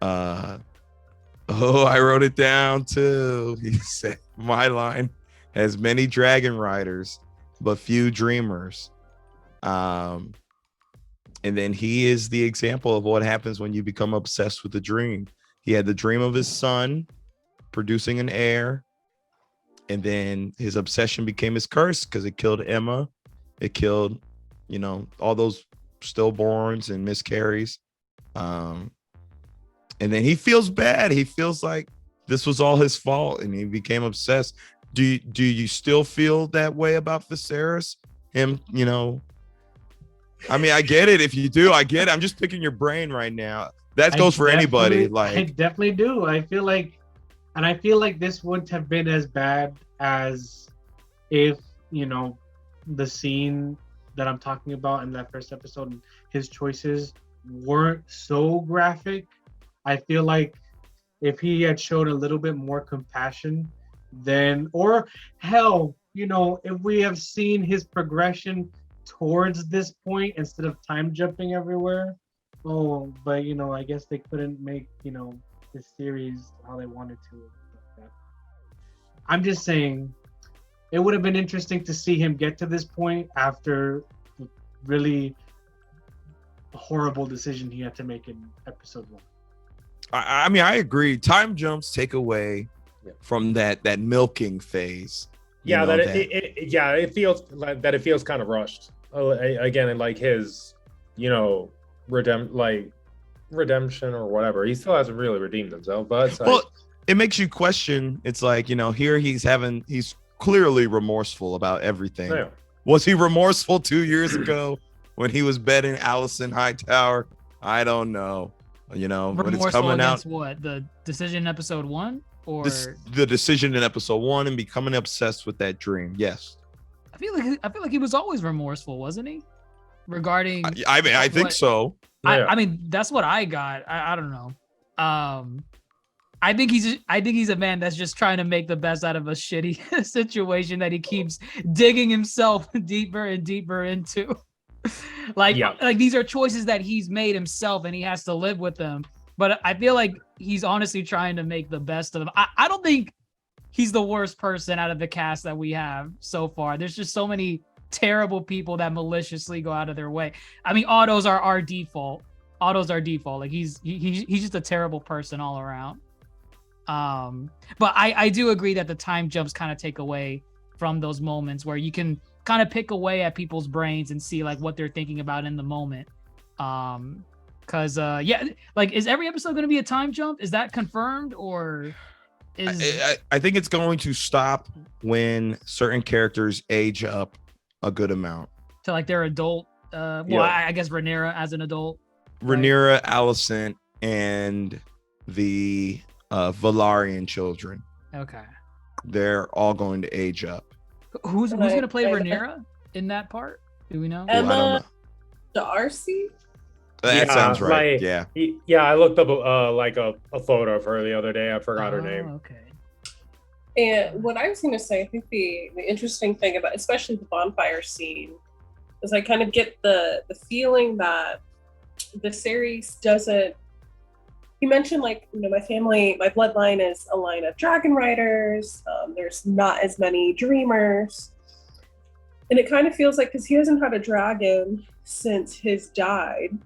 I wrote it down too. He said, my line has many dragon riders, but few dreamers. And then he is the example of what happens when you become obsessed with a dream. He had the dream of his son producing an heir. And then his obsession became his curse because it killed Emma. It killed, you know, all those stillborns and miscarries. And then he feels bad. He feels like this was all his fault and he became obsessed. Do you still feel that way about Viserys? Him, you know, I mean, I get it. If you do, I get it. I'm just picking your brain right now. That goes for anybody. Like, I definitely do. I feel like this wouldn't have been as bad as if, you know, the scene that I'm talking about in that first episode and his choices weren't so graphic. I feel like if he had showed a little bit more compassion, then, or hell, you know, if we have seen his progression towards this point instead of time jumping everywhere. Oh, but you know, I guess they couldn't make, you know, this series how they wanted to. I'm just saying it would have been interesting to see him get to this point after the really horrible decision he had to make in episode 1. I mean, I agree. Time jumps take away from that milking phase. Yeah, it feels like that. It feels kind of rushed. Again, in like his, you know, redemption or whatever. He still hasn't really redeemed himself, but it's like, well, it makes you question. It's like, you know, here he's clearly remorseful about everything. Yeah. Was he remorseful 2 years ago when he was betting Alicent Hightower? I don't know. You know, but it's coming out. What, the decision in episode 1 or the decision in episode 1 and becoming obsessed with that dream? Yes. I feel like he was always remorseful, wasn't he? Regarding, I mean, I think so. I mean, that's what I got. I don't know. I think he's a man that's just trying to make the best out of a shitty situation that he keeps digging himself deeper and deeper into. Like these are choices that he's made himself and he has to live with them. But I feel like he's honestly trying to make the best of them. I don't think he's the worst person out of the cast that we have so far. There's just so many terrible people that maliciously go out of their way. I mean, Otto's our default. Like he's just a terrible person all around. But I do agree that the time jumps kind of take away from those moments where you can kind of pick away at people's brains and see like what they're thinking about in the moment. Cause like, is every episode going to be a time jump? Is that confirmed, or is I think it's going to stop when certain characters age up a good amount to like their adult? I guess Rhaenyra as an adult. Rhaenyra, right? Alicent, and the Velaryon children. Okay. They're all going to age up. Who's going to play Rhaenyra in that part? Do we know? Emma Darcy? That sounds right. I looked up like a photo of her the other day. I forgot her name. Okay. And what I was going to say, I think the interesting thing about, especially the bonfire scene, is I kind of get the feeling that the series doesn't. He mentioned, like, you know, my bloodline is a line of dragon riders. There's not as many dreamers. And it kind of feels like, because he hasn't had a dragon since his died.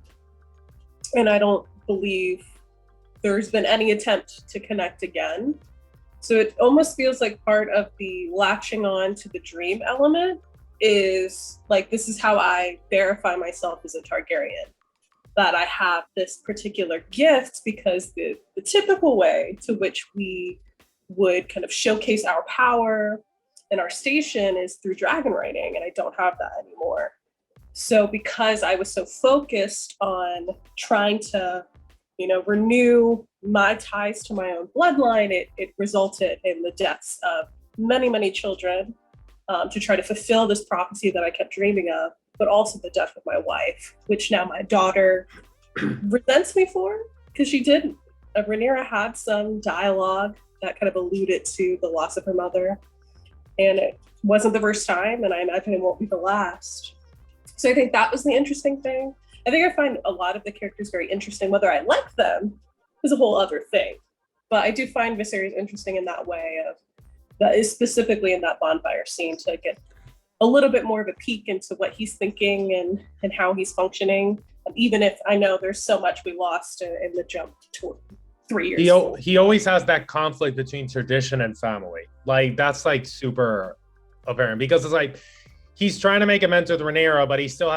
And I don't believe there's been any attempt to connect again. So it almost feels like part of the latching on to the dream element is like, this is how I verify myself as a Targaryen. that I have this particular gift, because the typical way to which we would kind of showcase our power in our station is through dragon writing, and I don't have that anymore. So because I was so focused on trying to, renew my ties to my own bloodline, it resulted in the deaths of many, many children, to try to fulfill this prophecy that I kept dreaming of, but also the death of my wife, which now my daughter resents me for, because she did. Rhaenyra had some dialogue that kind of alluded to the loss of her mother, and it wasn't the first time, and I imagine it won't be the last. So I think that was the interesting thing. I think I find a lot of the characters very interesting. Whether I like them is a whole other thing. But I do find Viserys interesting in that way, that is specifically in that bonfire scene, to get a little bit more of a peek into what he's thinking and how he's functioning. Even if I know there's so much we lost in the jump to 3 years. He always has that conflict between tradition and family. Like, that's like super apparent, because it's like, he's trying to make amends with Rhaenyra, but he still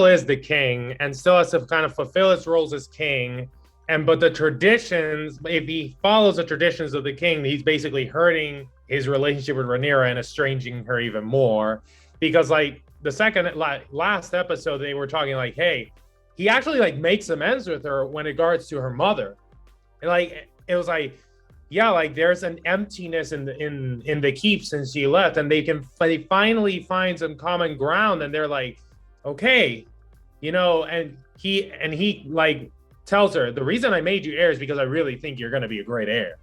is the king and still has to kind of fulfill his roles as king. But the traditions, if he follows the traditions of the king, he's basically hurting his relationship with Rhaenyra and estranging her even more. Because like last episode, they were talking like, hey, he actually like makes amends with her when it regards to her mother. And like, it was like, yeah, like there's an emptiness in the keep since she left, and they finally find some common ground, and they're like, okay, and he like tells her, the reason I made you heir is because I really think you're gonna be a great heir.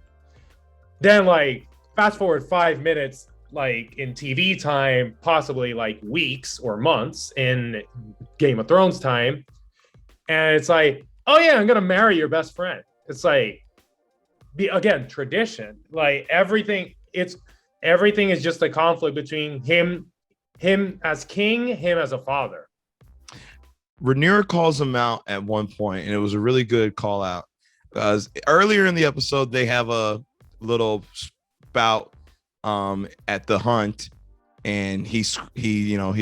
Then like fast forward 5 minutes, like in TV time, possibly like weeks or months in Game of Thrones time, and it's like, oh yeah, I'm gonna marry your best friend. It's like, again, tradition. Like everything is just a conflict between him as king, him as a father. Rhaenyra calls him out at one point, and it was a really good call out, because earlier in the episode they have a little spout at the hunt, and he's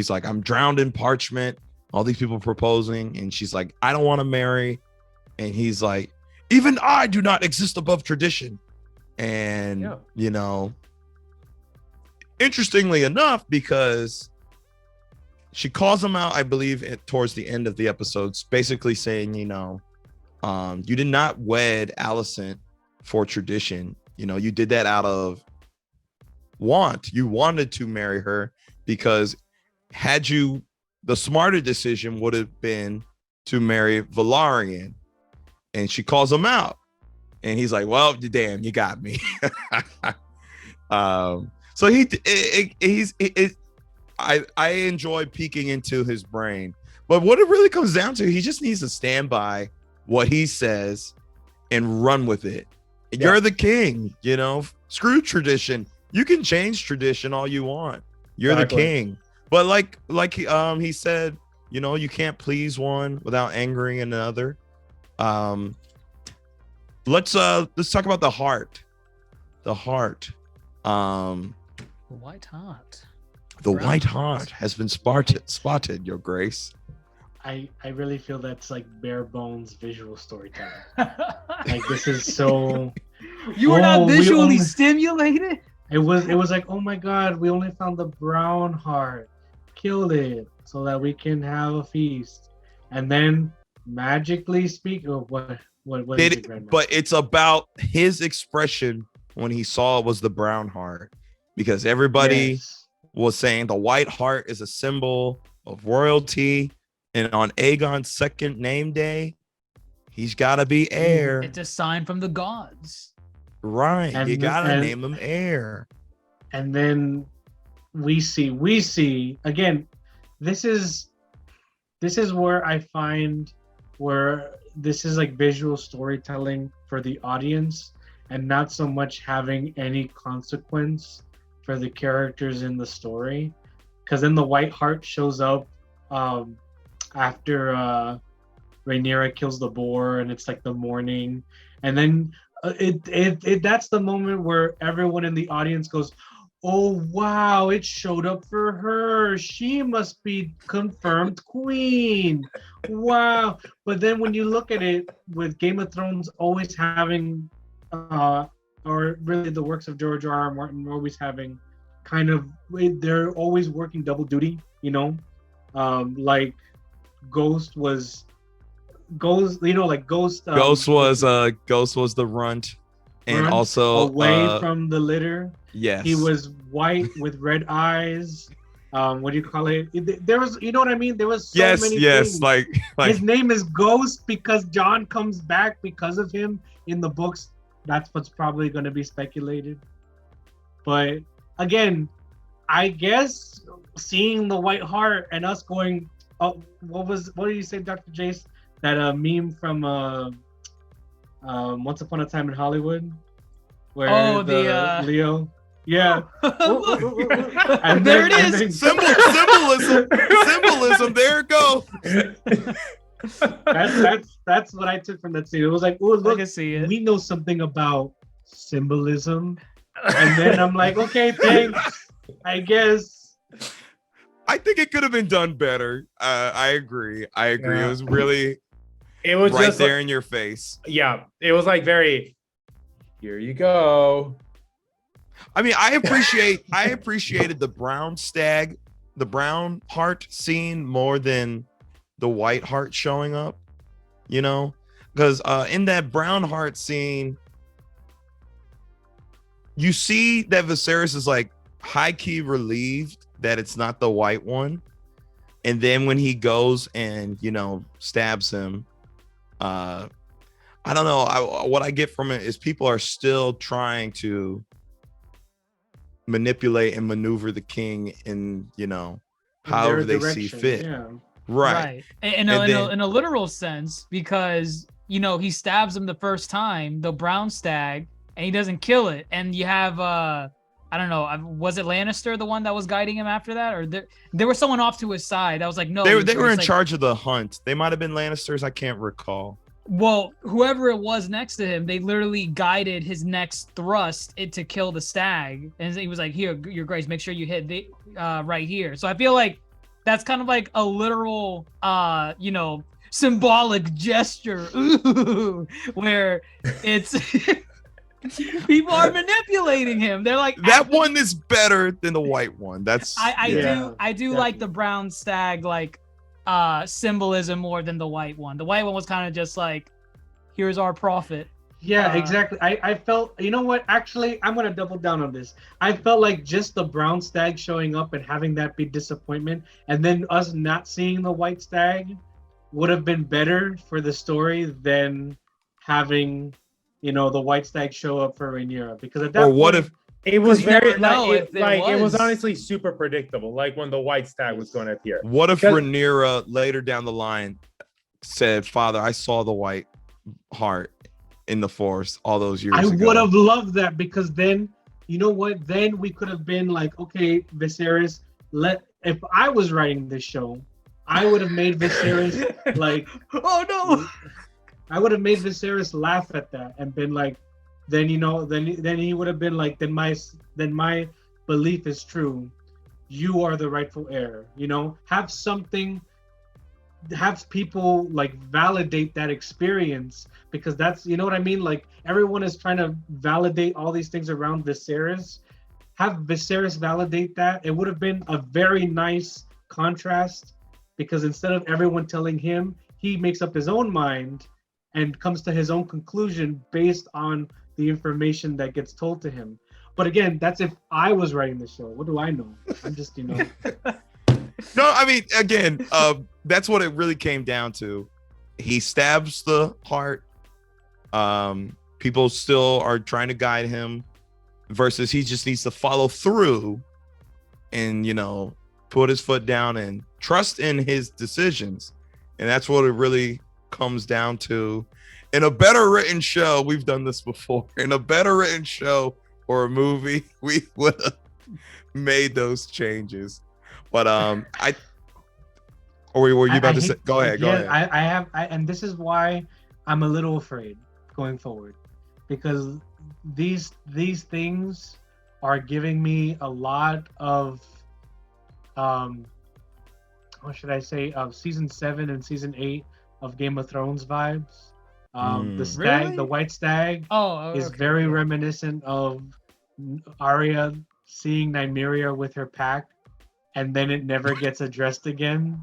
like, I'm drowned in parchment, all these people proposing, and she's like, I don't want to marry, and he's like, even I do not exist above tradition. And interestingly enough, because she calls him out, I believe, towards the end of the episodes, basically saying, you did not wed Alicent for tradition. You did that out of want. You wanted to marry her, because the smarter decision would have been to marry Valerian. And she calls him out, and he's like, well, damn, you got me. So I enjoy peeking into his brain, but what it really comes down to, he just needs to stand by what he says and run with it. Yeah. You're the king, screw tradition. You can change tradition all you want. You're exactly the king. But like he said, you can't please one without angering another. Let's talk about the heart. The white heart. The white heart has been spotted, Your Grace. I really feel that's like bare bones visual storytelling. Like, this is so. You were not visually stimulated. It was like, oh my God, we only found the brown heart, killed it so that we can have a feast, and then magically speak of what is it, but it's about his expression when he saw it was the brown heart, because everybody was saying the white heart is a symbol of royalty, and on Aegon's second name day, he's got to be heir. It's a sign from the gods, right? And you gotta name him heir. And then we see again. This is where I find where this is like visual storytelling for the audience, and not so much having any consequence for the characters in the story. Because then the white heart shows up after Rhaenyra kills the boar, and it's like the morning, and then it that's the moment where everyone in the audience goes, oh wow, it showed up for her. She must be confirmed queen. Wow. But then when you look at it, with Game of Thrones always having, or really the works of George R.R. Martin always having kind of, they're always working double duty, you know? Like Ghost was, you know, like Ghost. Ghost was the runt. And runt also away from the litter. Yes. He was white with red eyes. What do you call it? There was, you know what I mean? There was so many things. like his name is Ghost because John comes back because of him in the books. That's what's probably going to be speculated. But again, I guess seeing the White Heart and us going, oh, what did you say, Dr. Jace? That meme from Once Upon a Time in Hollywood, where Leo. Yeah. And there it is. Symbolism. There it goes. That's what I took from that scene. It was like, oh look, I can see it. We know something about symbolism, and then I'm like, okay, thanks. I guess. I think it could have been done better. I agree. Yeah. It was really. It was right just there like, in your face. Yeah, it was like very. Here you go. I mean, I appreciated the brown heart scene more than the white heart showing up. You know, because in that brown heart scene, you see that Viserys is like high key relieved that it's not the white one, and then when he goes and stabs him. I don't know. What I get from it is people are still trying to manipulate and maneuver the king in, however they see fit. Yeah. Right. In a literal sense, because, he stabs him the first time, the brown stag, and he doesn't kill it. And you have, I don't know, was it Lannister, the one that was guiding him after that? Or there was someone off to his side that was like, no. They were in charge of the hunt. They might have been Lannisters. I can't recall. Well, whoever it was next to him, they literally guided his next thrust to kill the stag. And he was like, here, your grace, make sure you hit right here. So I feel like that's kind of like a literal, symbolic gesture where it's people are manipulating him. They're like, that one is better than the white one. That's I do like the brown stag symbolism more than the white one. The white one was kind of just like, here's our prophet. Yeah, exactly. I felt, you know what? Actually, I'm gonna double down on this. I felt like just the brown stag showing up and having that be disappointment, and then us not seeing the white stag would have been better for the story than having, the white stag show up for Rhaenyra. Because at that or what if it was very it was honestly super predictable, like when the white stag was going to appear. What if Rhaenyra later down the line said, "Father, I saw the white heart in the forest all those years ago." I would have loved that, because then, you know what? Then we could have been like, okay, Viserys, if I was writing this show, I would have made Viserys like, oh no. I would have made Viserys laugh at that and been like, then then he would have been like, then my belief is true. You are the rightful heir. Have people like validate that experience, because that's, you know what I mean? Like, everyone is trying to validate all these things around Viserys. Have Viserys validate that. It would have been a very nice contrast, because instead of everyone telling him, he makes up his own mind and comes to his own conclusion based on the information that gets told to him. But again, that's if I was writing the show. What do I know? I'm just, No, I mean, again, that's what it really came down to. He stabs the heart. People still are trying to guide him, versus he just needs to follow through and, put his foot down and trust in his decisions. And that's what it really comes down to. In a better written show, we've done this before. In a better written show or a movie, we would have made those changes. But were you about to say? Go ahead. And this is why I'm a little afraid going forward, because these things are giving me a lot of what should I say, of season 7 and season 8 of Game of Thrones vibes. The stag, Really? the white stag, is very reminiscent of Arya seeing Nymeria with her pack, and then it never gets addressed again.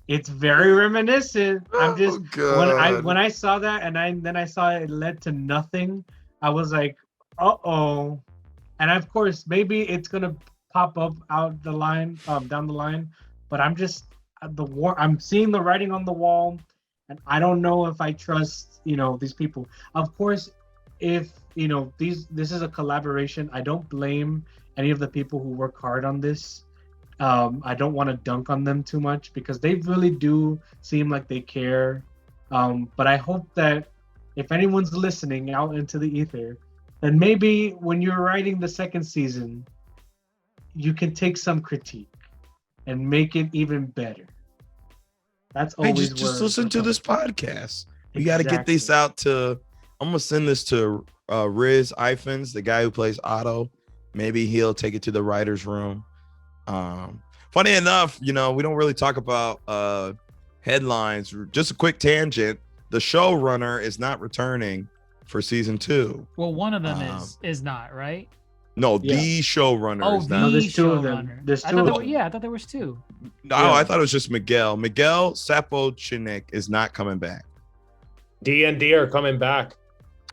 It's very reminiscent. I'm just when I saw that, and then I saw it led to nothing. I was like, uh-oh. And of course, maybe it's gonna pop up out the line, down the line. But I'm just I'm seeing the writing on the wall, and I don't know if I trust, these people. Of course, if this is a collaboration, I don't blame any of the people who work hard on this. I don't want to dunk on them too much because they really do seem like they care. But I hope that if anyone's listening out into the ether, then maybe when you're writing the second season, you can take some critique and make it even better. That's always just listen to this podcast. We got to get this out to. I'm gonna send this to Riz Ifans, the guy who plays Otto. Maybe he'll take it to the writers' room. Funny enough, we don't really talk about headlines. Just a quick tangent: the showrunner is not returning for season 2. Well, one of them is not, right? No, the showrunner is not. No, there's two of them. There's two of them. I thought there was 2. No, I thought it was just Miguel. Miguel Sapochnik is not coming back. D&D are coming back.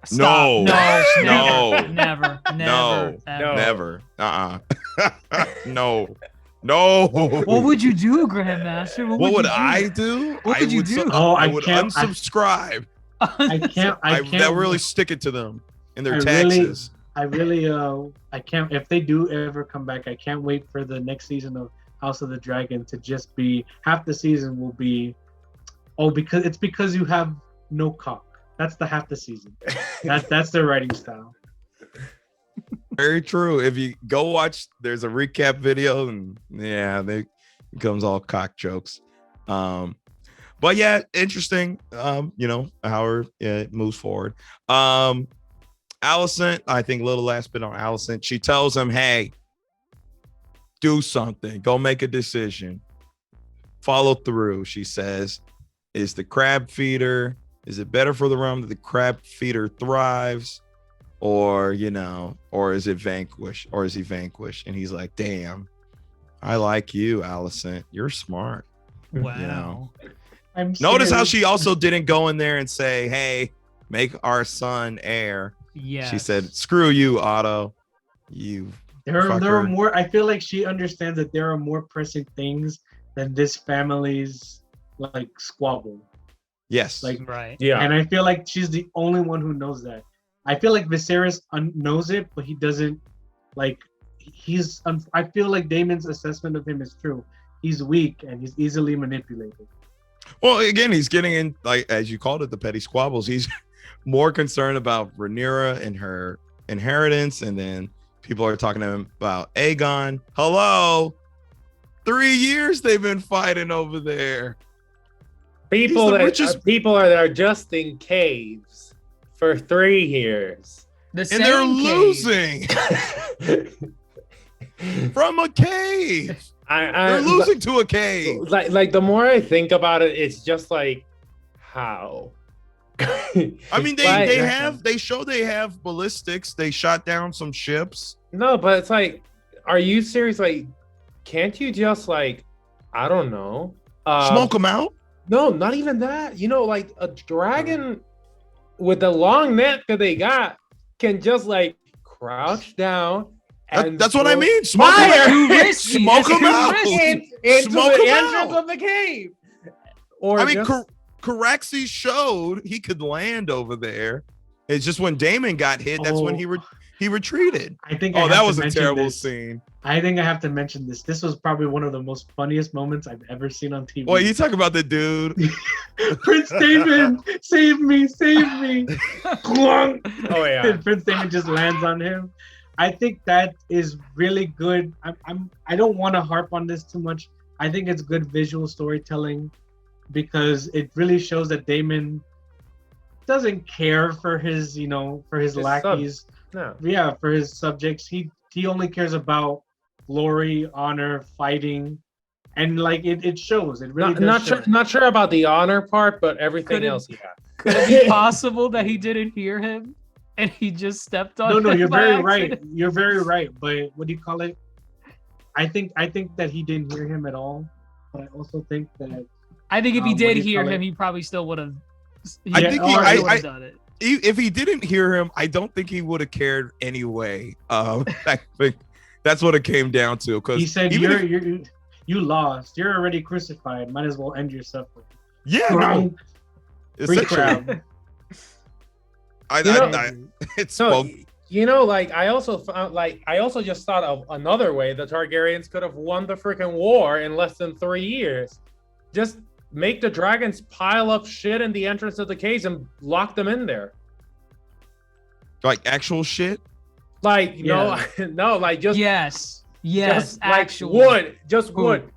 Stop. No, No. never. Never. No. What would you do, Grandmaster? What would I do? What would you do? I would unsubscribe. I can't. That really stick it to them in their taxes. I can't. If they do ever come back, I can't wait for the next season of House of the Dragon to just be half the season will be, because you have no cock. That's the half the season. That's their writing style. Very true. If you go watch, there's a recap video, and they becomes all cock jokes. But yeah, interesting. How it moves forward. Allison, I think a little last bit on Allison. She tells him, hey, do something. Go make a decision. Follow through, she says. Is the crab feeder, is it better for the realm that the crab feeder thrives? Or, or is it vanquished? Or is he vanquished? And he's like, damn, I like you, Allison. You're smart. Wow. Notice how she also didn't go in there and say, hey, make our son heir. Yeah. She said, screw you, Otto. There are more. I feel like she understands that there are more pressing things than this family's squabble. Yes. Right. Yeah. And I feel like she's the only one who knows that. I feel like Viserys knows it, but he doesn't I feel like Daemon's assessment of him is true. He's weak and he's easily manipulated. Well, again, he's getting in, as you called it, the petty squabbles. He's more concerned about Rhaenyra and her inheritance, and then people are talking to him about Aegon. Hello, 3 years they've been fighting over there. People that are just in caves for 3 years, and they're losing from a cave. They're losing to a cave. Like the more I think about it, it's just like, how? I mean, they show they have ballistics. They shot down some ships. No, but it's like, are you serious? Like, can't you just I don't know, smoke them out? No, not even that. Like a dragon with the long neck that they got can just crouch down. And that's what I mean. Smoke them out. Smoke them out. Into the entrance of the cave. Or Caraxes showed he could land over there. It's just when Daemon got hit, that's when he retreated. I think. That was a terrible scene. I think I have to mention this. This was probably one of the most funniest moments I've ever seen on TV. Well, you talk about the dude. Prince Daemon, save me, save me. Oh yeah. And Prince Daemon just lands on him. I think that is really good. I don't want to harp on this too much. I think it's good visual storytelling, because it really shows that Daemon doesn't care for his lackeys. No. Yeah, for his subjects. He he only cares about glory, honor, fighting, and like it shows. It really not sure about the honor part, but everything else he had. Could it be possible that he didn't hear him and he just stepped on? No, him you're by very accident? right. You're very right. But what do you call it? I think that he didn't hear him at all. But I also think that I think if he what did do you hear call him, it? he probably still would have. I think I done it. if he didn't hear him, I don't think he would have cared anyway. I think that's what it came down to. Because he said, you lost. You're already crucified. Might as well end your suffering. Yeah, no. Free crowd. It's so like I also just thought of another way the Targaryens could have won the freaking war in less than 3 years. Just make the dragons pile up shit in the entrance of the caves and lock them in there. Like actual shit? Like Yeah. no, like just Yes, just like actual wood, just wood.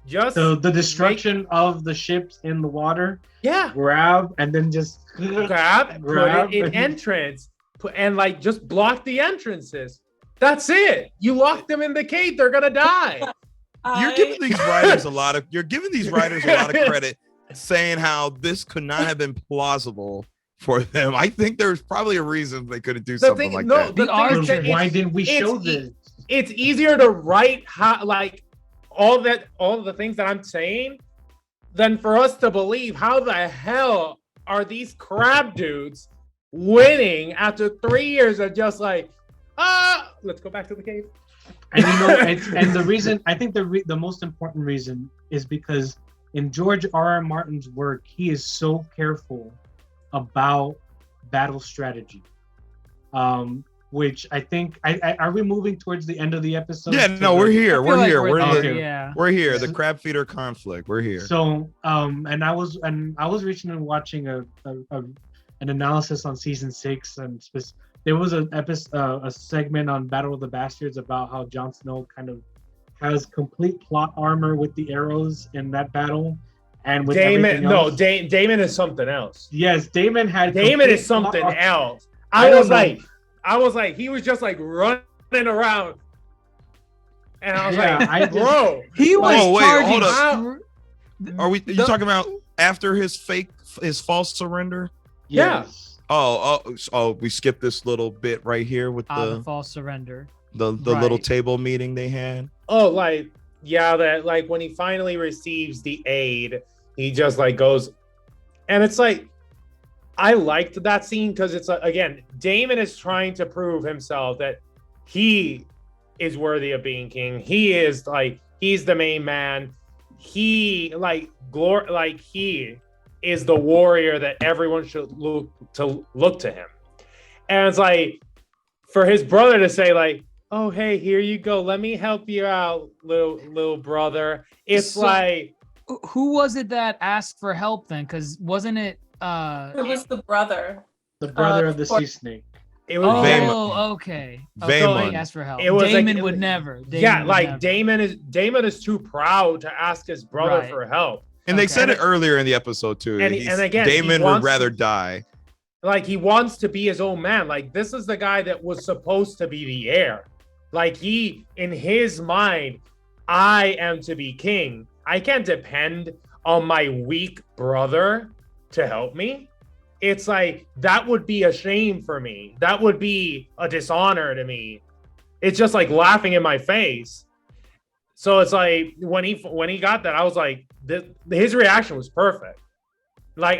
Just So the destruction of the ships in the water, yeah, grab and then just grab, put it in entrance, and like just block the entrances. That's it. You lock them in the cave, they're gonna die. You're giving these writers a lot of credit, saying how this could not have been plausible for them. I think there's probably a reason they couldn't do something like that. Why didn't we show this? It's easier to write all the things that I'm saying than for us to believe. How the hell are these crab dudes winning after 3 years of just like, let's go back to the cave? And and the reason, I think the most important reason is because in George R.R. Martin's work, he is so careful about battle strategy. Which I think, are we moving towards the end of the episode? Yeah, no, we're here. We're here. We're here. The crab feeder conflict. We're here. So, and I was reaching and watching an analysis on season 6, and there was a segment on Battle of the Bastards about how Jon Snow kind of has complete plot armor with the arrows in that battle, and with Daemon. No, Daemon is something else. Yes, Daemon is something else. I was like, he was just like running around, and I was like, bro, he was charging. Hold up. Are you talking about after his false surrender? Yes. Oh, we skipped this little bit right here with the false surrender. The little table meeting they had. Oh, like, yeah, that like when he finally receives the aid, he just like goes, and it's like, I liked that scene because it's again, Daemon is trying to prove himself that he is worthy of being king. He is like, he's the main man. He he is the warrior that everyone should look to him. And it's like, for his brother to say like, oh, hey, here you go. Let me help you out, little brother. It's like, who was it that asked for help then? Because wasn't it? It was the brother. The brother of the sea snake. It was okay. Daemon. He asked for help. It was Daemon would never. Daemon is too proud to ask his brother for help. And they said it earlier in the episode too. And again, Daemon would rather die. Like, he wants to be his own man. Like, this is the guy that was supposed to be the heir. Like, he, in his mind, I am to be king. I can't depend on my weak brother to help me. It's like, that would be a shame for me. That would be a dishonor to me. It's just like laughing in my face. So it's like, when he got that, I was like, his reaction was perfect. Like,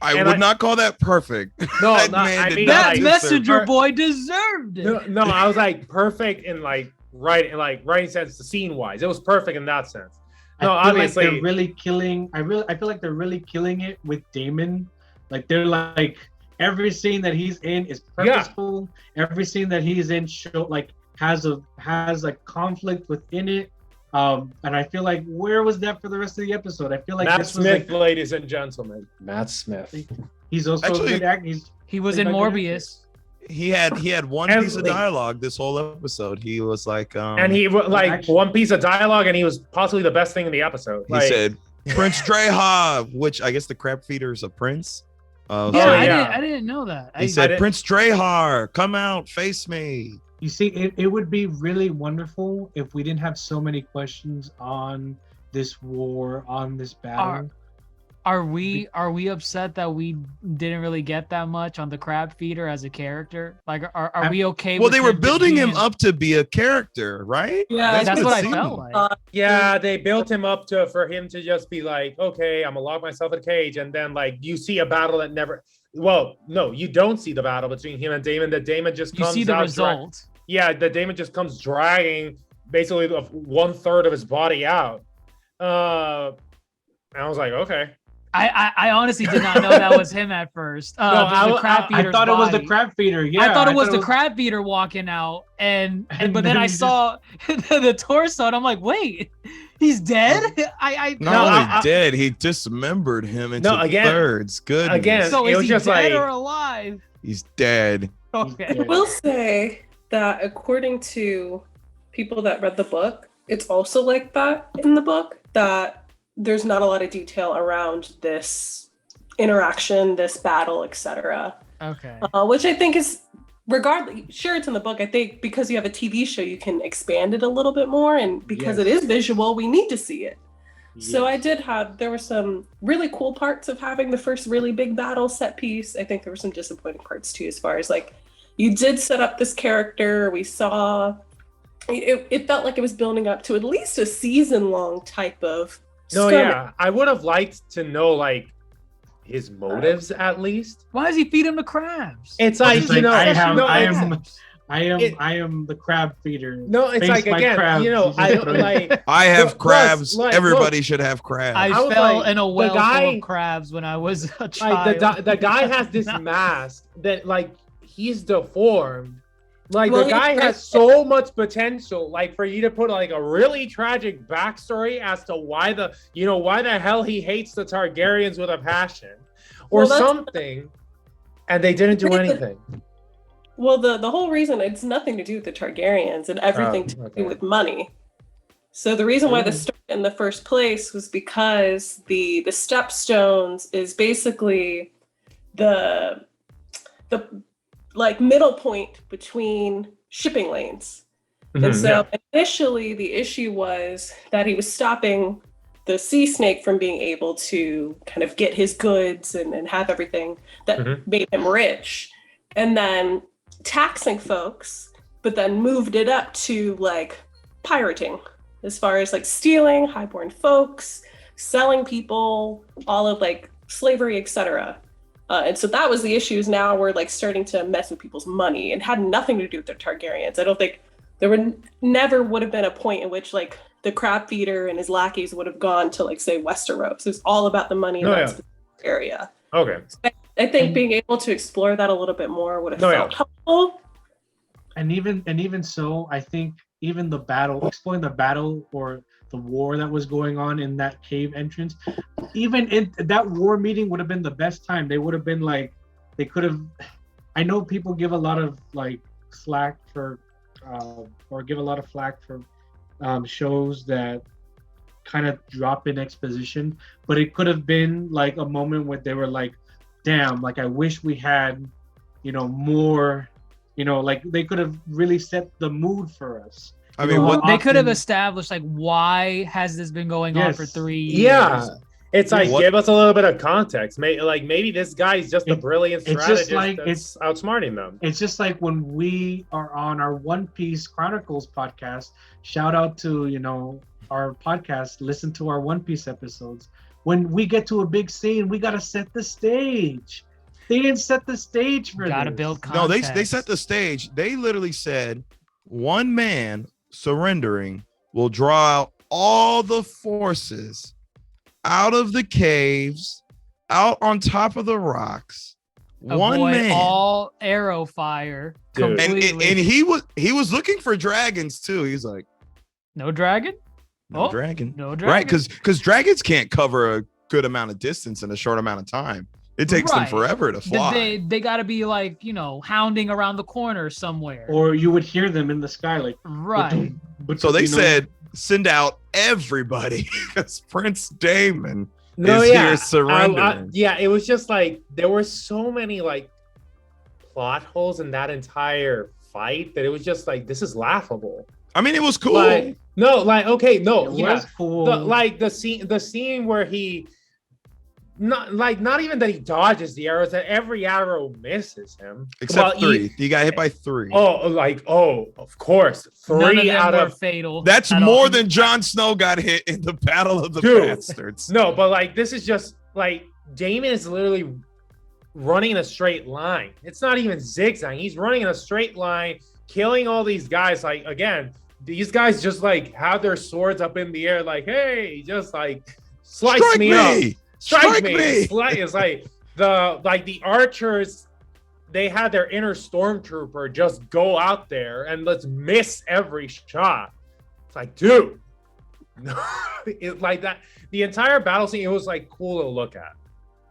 I would not call that perfect. No, that messenger boy deserved it. No, I was like perfect in writing sense, the scene wise. It was perfect in that sense. No, obviously they're really killing. I feel like they're really killing it with Daemon. Like, they're like, every scene that he's in is purposeful. Yeah. Every scene that he's in has a conflict within it. And I feel like, where was that for the rest of the episode? I feel like Matt Smith, ladies and gentlemen. Matt Smith. He's also a good actor. He was in Morbius. He had one piece of dialogue this whole episode. He was like, and he one piece of dialogue, and he was possibly the best thing in the episode. He said, "Prince Dreha," which I guess the crab feeder is a prince. I didn't know that. He said, "Prince Drehar, come out, face me." You see, it would be really wonderful if we didn't have so many questions on this war, on this battle. Are we upset that we didn't really get that much on the crab feeder as a character? Like, are we okay? Well, with they were him building him being- up to be a character, right? Yeah, That's it what I seemed. felt like. Yeah, they built him up for him to just be like, okay, I'm gonna lock myself in a cage, and then like you see a battle that never. Well, no, you don't see the battle between him and Daemon. That Daemon just You comes see the out result. yeah, the Daemon just comes dragging basically 1/3 of his body out. And I was like, okay. I honestly did not know that was him at first. The crab I feeder's thought it was the body. crab feeder. Yeah, I thought it was the crab feeder walking out, but then I saw the torso, and I'm like, wait, he's dead. Not only dead, he dismembered him into thirds. Goodness. Again, So it is was he just dead like or alive? He's dead. Okay. I will say that according to people that read the book, it's also like that in the book, that there's not a lot of detail around this interaction, this battle, etc. Okay. Which I think is, regardless, sure, it's in the book. I think because you have a TV show, you can expand it a little bit more, and because it is visual, we need to see it. So there were some really cool parts of having the first really big battle set piece. I think there were some disappointing parts too, as far as like, you did set up this character. We saw, it felt like it was building up to at least a season-long type of skirmish. I would have liked to know like his motives at least. Why does he feed him the crabs? It's like, you know, I am the crab feeder. No, it's Face like, my again, crabs. you know, I like. I have Plus, crabs. like, Everybody look, should have crabs. I was fell like, in a the well full guy- of crabs when I was a Like child. the guy has this mask that like he's deformed. Like Well, the guy has so much potential. Like for you to put like a really tragic backstory as to why the hell he hates the Targaryens with a passion, or something, and they didn't do anything. Well, the whole reason, it's nothing to do with the Targaryens and everything to do with money. So the reason why this started in the first place was because the stepstones is basically the like middle point between shipping lanes. And so initially the issue was that he was stopping the sea snake from being able to kind of get his goods and have everything that made him rich, and then taxing folks, but then moved it up to like pirating, as far as like stealing highborn folks, selling people, all of like slavery, etc. And so that was the issues. Now we're like starting to mess with people's money, and had nothing to do with the Targaryens. I don't think there never would have been a point in which like the crab feeder and his lackeys would have gone to like say Westeros. It's all about the money in that specific area. Okay. I think being able to explore that a little bit more would have felt helpful. And even so, I think even the battle, exploring the battle or the war that was going on in that cave entrance, even in that war meeting would have been the best time. They would have been like, they could have. I know people give a lot of like slack for, or give a lot of flack for shows that kind of drop in exposition, but it could have been like a moment where they were like, damn, like I wish we had, more, like they could have really set the mood for us. I mean, what they could have established like, why has this been going on for 3 years? Yeah. It's like, give us a little bit of context. Maybe this guy's just a brilliant strategist that's outsmarting them. It's just like when we are on our One Piece Chronicles podcast, shout out to, our podcast, listen to our One Piece episodes. When we get to a big scene, we got to set the stage. They didn't set the stage for Gotta this. build context. No, they set the stage. They literally said one man surrendering will draw out all the forces out of the caves, out on top of the rocks. Avoid one man, all arrow fire. Dude. Completely. and he was looking for dragons too. He's like, no dragon. no dragon, No dragon. right? Because dragons can't cover a good amount of distance in a short amount of time. It takes them forever to fly. They got to be like, hounding around the corner somewhere. Or you would hear them in the sky like, right. So they said, send out everybody because Prince Daemon No, is yeah. here surrendering. Yeah, it was just like there were so many like plot holes in that entire fight that it was just like, this is laughable. I mean, it was cool. Like, no, like, okay, no, It yeah. was cool. The scene where he not even that he dodges the arrows, that every arrow misses him. Except three. He got hit by 3. Of course. None of 3 them out were of fatal. That's at more all. than Jon Snow got hit in the Battle of the Dude. Bastards. No, but like this is just like Daemon is literally running in a straight line. It's not even zigzag. He's running in a straight line, killing all these guys. Like, again, these guys just like have their swords up in the air, like, hey, just like slice me up. Strike me. It's like the archers, they had their inner stormtrooper just go out there and let's miss every shot. It's like, dude, it like that. The entire battle scene, it was like cool to look at.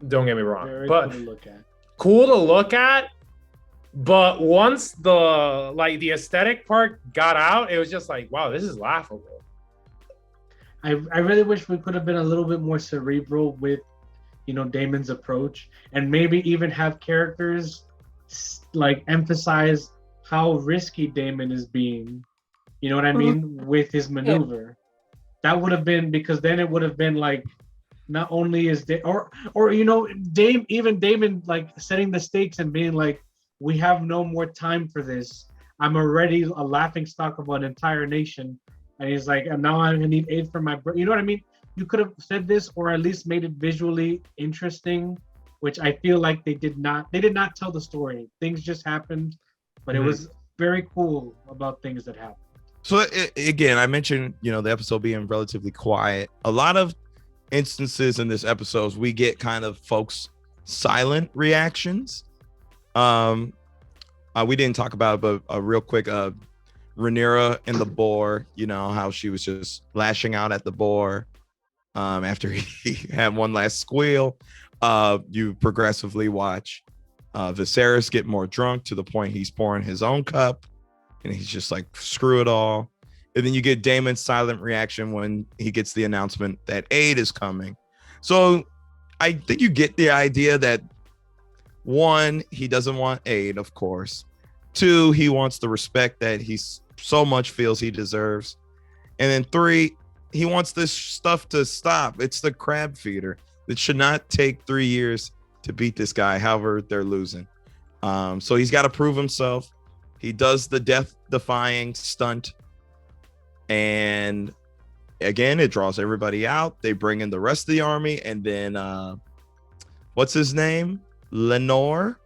Don't get me wrong, Very but cool to look at. Cool to look at. But once the aesthetic part got out, it was just like, wow, this is laughable. I really wish we could have been a little bit more cerebral with, Daemon's approach, and maybe even have characters like emphasize how risky Daemon is being. You know what I mean? With his maneuver. That would have been, because then it would have been like, not only is Daemon like setting the stakes and being like, we have no more time for this. I'm already a laughing stock of an entire nation. And he's like, and now I need aid from my brother. You know what I mean? You could have said this, or at least made it visually interesting, which I feel like they did not. They did not tell the story. Things just happened, but it was very cool about things that happened. So again, I mentioned, the episode being relatively quiet. A lot of instances in this episode, we get kind of folks' silent reactions. We didn't talk about it, but real quick, Rhaenyra and the boar, how she was just lashing out at the boar after he had one last squeal. You progressively watch Viserys get more drunk to the point he's pouring his own cup, and he's just like, screw it all. And then you get Daemon's silent reaction when he gets the announcement that aid is coming. So I think you get the idea that 1, he doesn't want aid, of course. 2, he wants the respect that he so much feels he deserves. And then 3, he wants this stuff to stop. It's the crab feeder. It should not take 3 years to beat this guy. However, they're losing. So he's got to prove himself. He does the death-defying stunt. And again, it draws everybody out. They bring in the rest of the army. And then, what's his name? Lenore?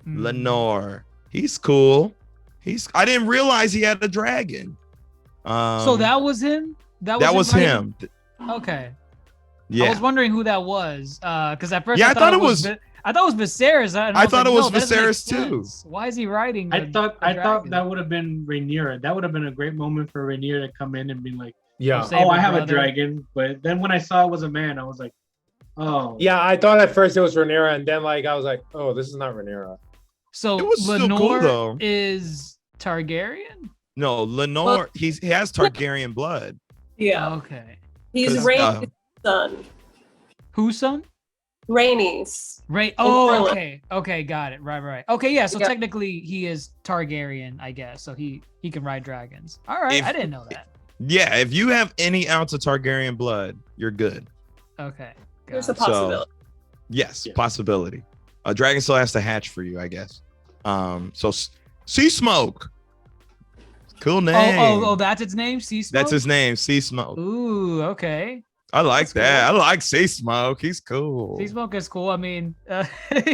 Lenore. He's cool. I didn't realize he had a dragon. So that was him? That was him. Okay. Yeah. I was wondering who that was. Because at first I thought it was Viserys. I thought it was Viserys too. Why is he riding? I thought that would have been Rhaenyra. That would have been a great moment for Rhaenyra to come in and be like, yeah, oh, I have a dragon. But then when I saw it was a man, I was like, oh. Yeah, I thought at first it was Rhaenyra, and then I was like, oh, this is not Rhaenyra. So it was Lenore cool, though. is Targaryen? No, Lenore, he has Targaryen blood. Yeah. Okay. He's Rhaenys' son. Whose son? Rhaenys. Oh, okay, got it. Right. Okay, yeah. So technically, he is Targaryen, I guess. So he can ride dragons. All right, I didn't know that. Yeah, if you have any ounce of Targaryen blood, you're good. Okay. There's a possibility. Yes, possibility. A dragon still has to hatch for you, I guess. So Sea Smoke. Cool name. Oh, that's its name? Sea Smoke? That's his name, Sea Smoke. Ooh, okay. I like that. Cool. I like Sea Smoke. He's cool. Sea Smoke is cool. I mean,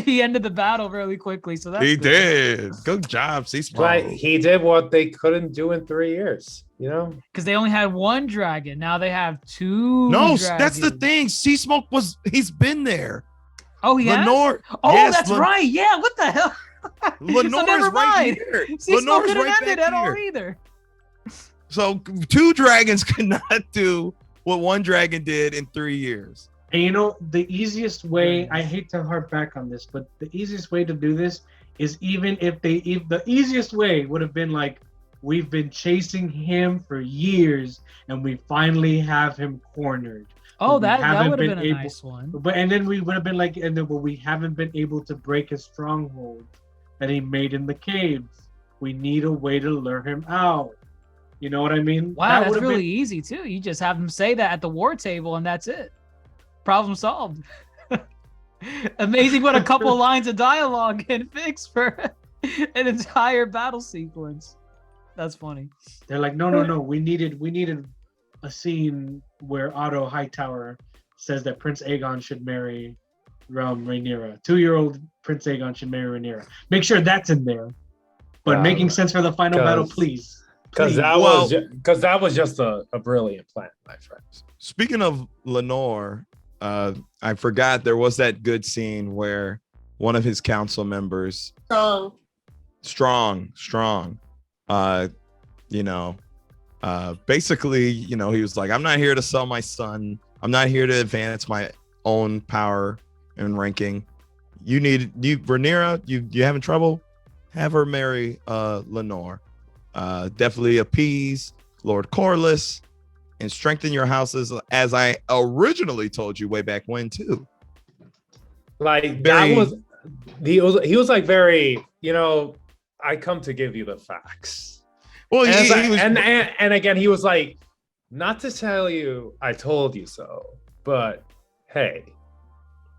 he ended the battle really quickly, so that's good. Did. Good job, Sea Smoke. Right, he did what they couldn't do in 3 years, Because they only had one dragon. Now they have 2 No, dragons. that's the thing. Sea Smoke he's been there. Oh, he Lenore. has? Oh, yes, that's right. Yeah, what the hell? Lenore's never right mind. here. Sea Smoke Lenore's couldn't right end it back at all here. either. So 2 dragons could not do what 1 dragon did in 3 years. And the easiest way, I hate to harp back on this, but the easiest way to do this is if the easiest way would have been like, we've been chasing him for years and we finally have him cornered. Oh, that would have been a nice one. And then we would have been like, we haven't been able to break his stronghold that he made in the caves. We need a way to lure him out. You know what I mean? Wow, That that's would've really been- easy too. You just have him say that at the war table, and that's it. Problem solved. Amazing what a couple lines of dialogue can fix for an entire battle sequence. That's funny. They're like, no. We needed a scene where Otto Hightower says that Prince Aegon should marry Rhaenyra. 2-year-old Prince Aegon should marry Rhaenyra. Make sure that's in there. But making sense for the final battle, please. Because that was just a brilliant plan, my friends. Speaking of Lenore, I forgot there was that good scene where one of his council members, strong, basically, he was like, I'm not here to sell my son. I'm not here to advance my own power and ranking. Rhaenyra, you having trouble? Have her marry Lenore. Definitely appease Lord Corlys and strengthen your houses, as I originally told you way back when too. Like he was like very, I come to give you the facts. Well, and again, he was like, not to tell you I told you so, but hey,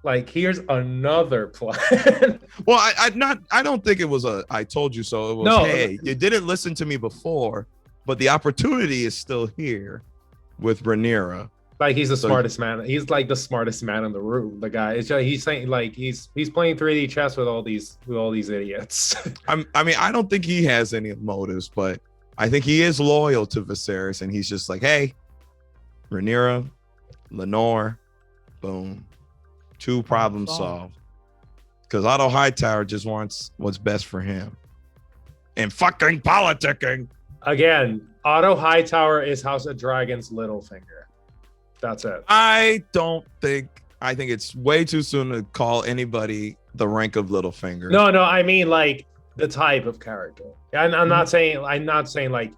like here's another plan. Well, I don't think it was a I told you so. It was, hey, you didn't listen to me before, but the opportunity is still here with Rhaenyra. Like he's the smartest man. He's like the smartest man in the room. The guy. He's saying like he's playing 3D chess with all these idiots. I don't think he has any motives, but I think he is loyal to Viserys, and he's just like, hey, Rhaenyra, Lenore, boom, 2 problems solved. Because Otto Hightower just wants what's best for him. And fucking politicking. Again, Otto Hightower is House of Dragon's Littlefinger. That's it. I think it's way too soon to call anybody the rank of Littlefinger. No, I mean like the type of character. I'm not saying like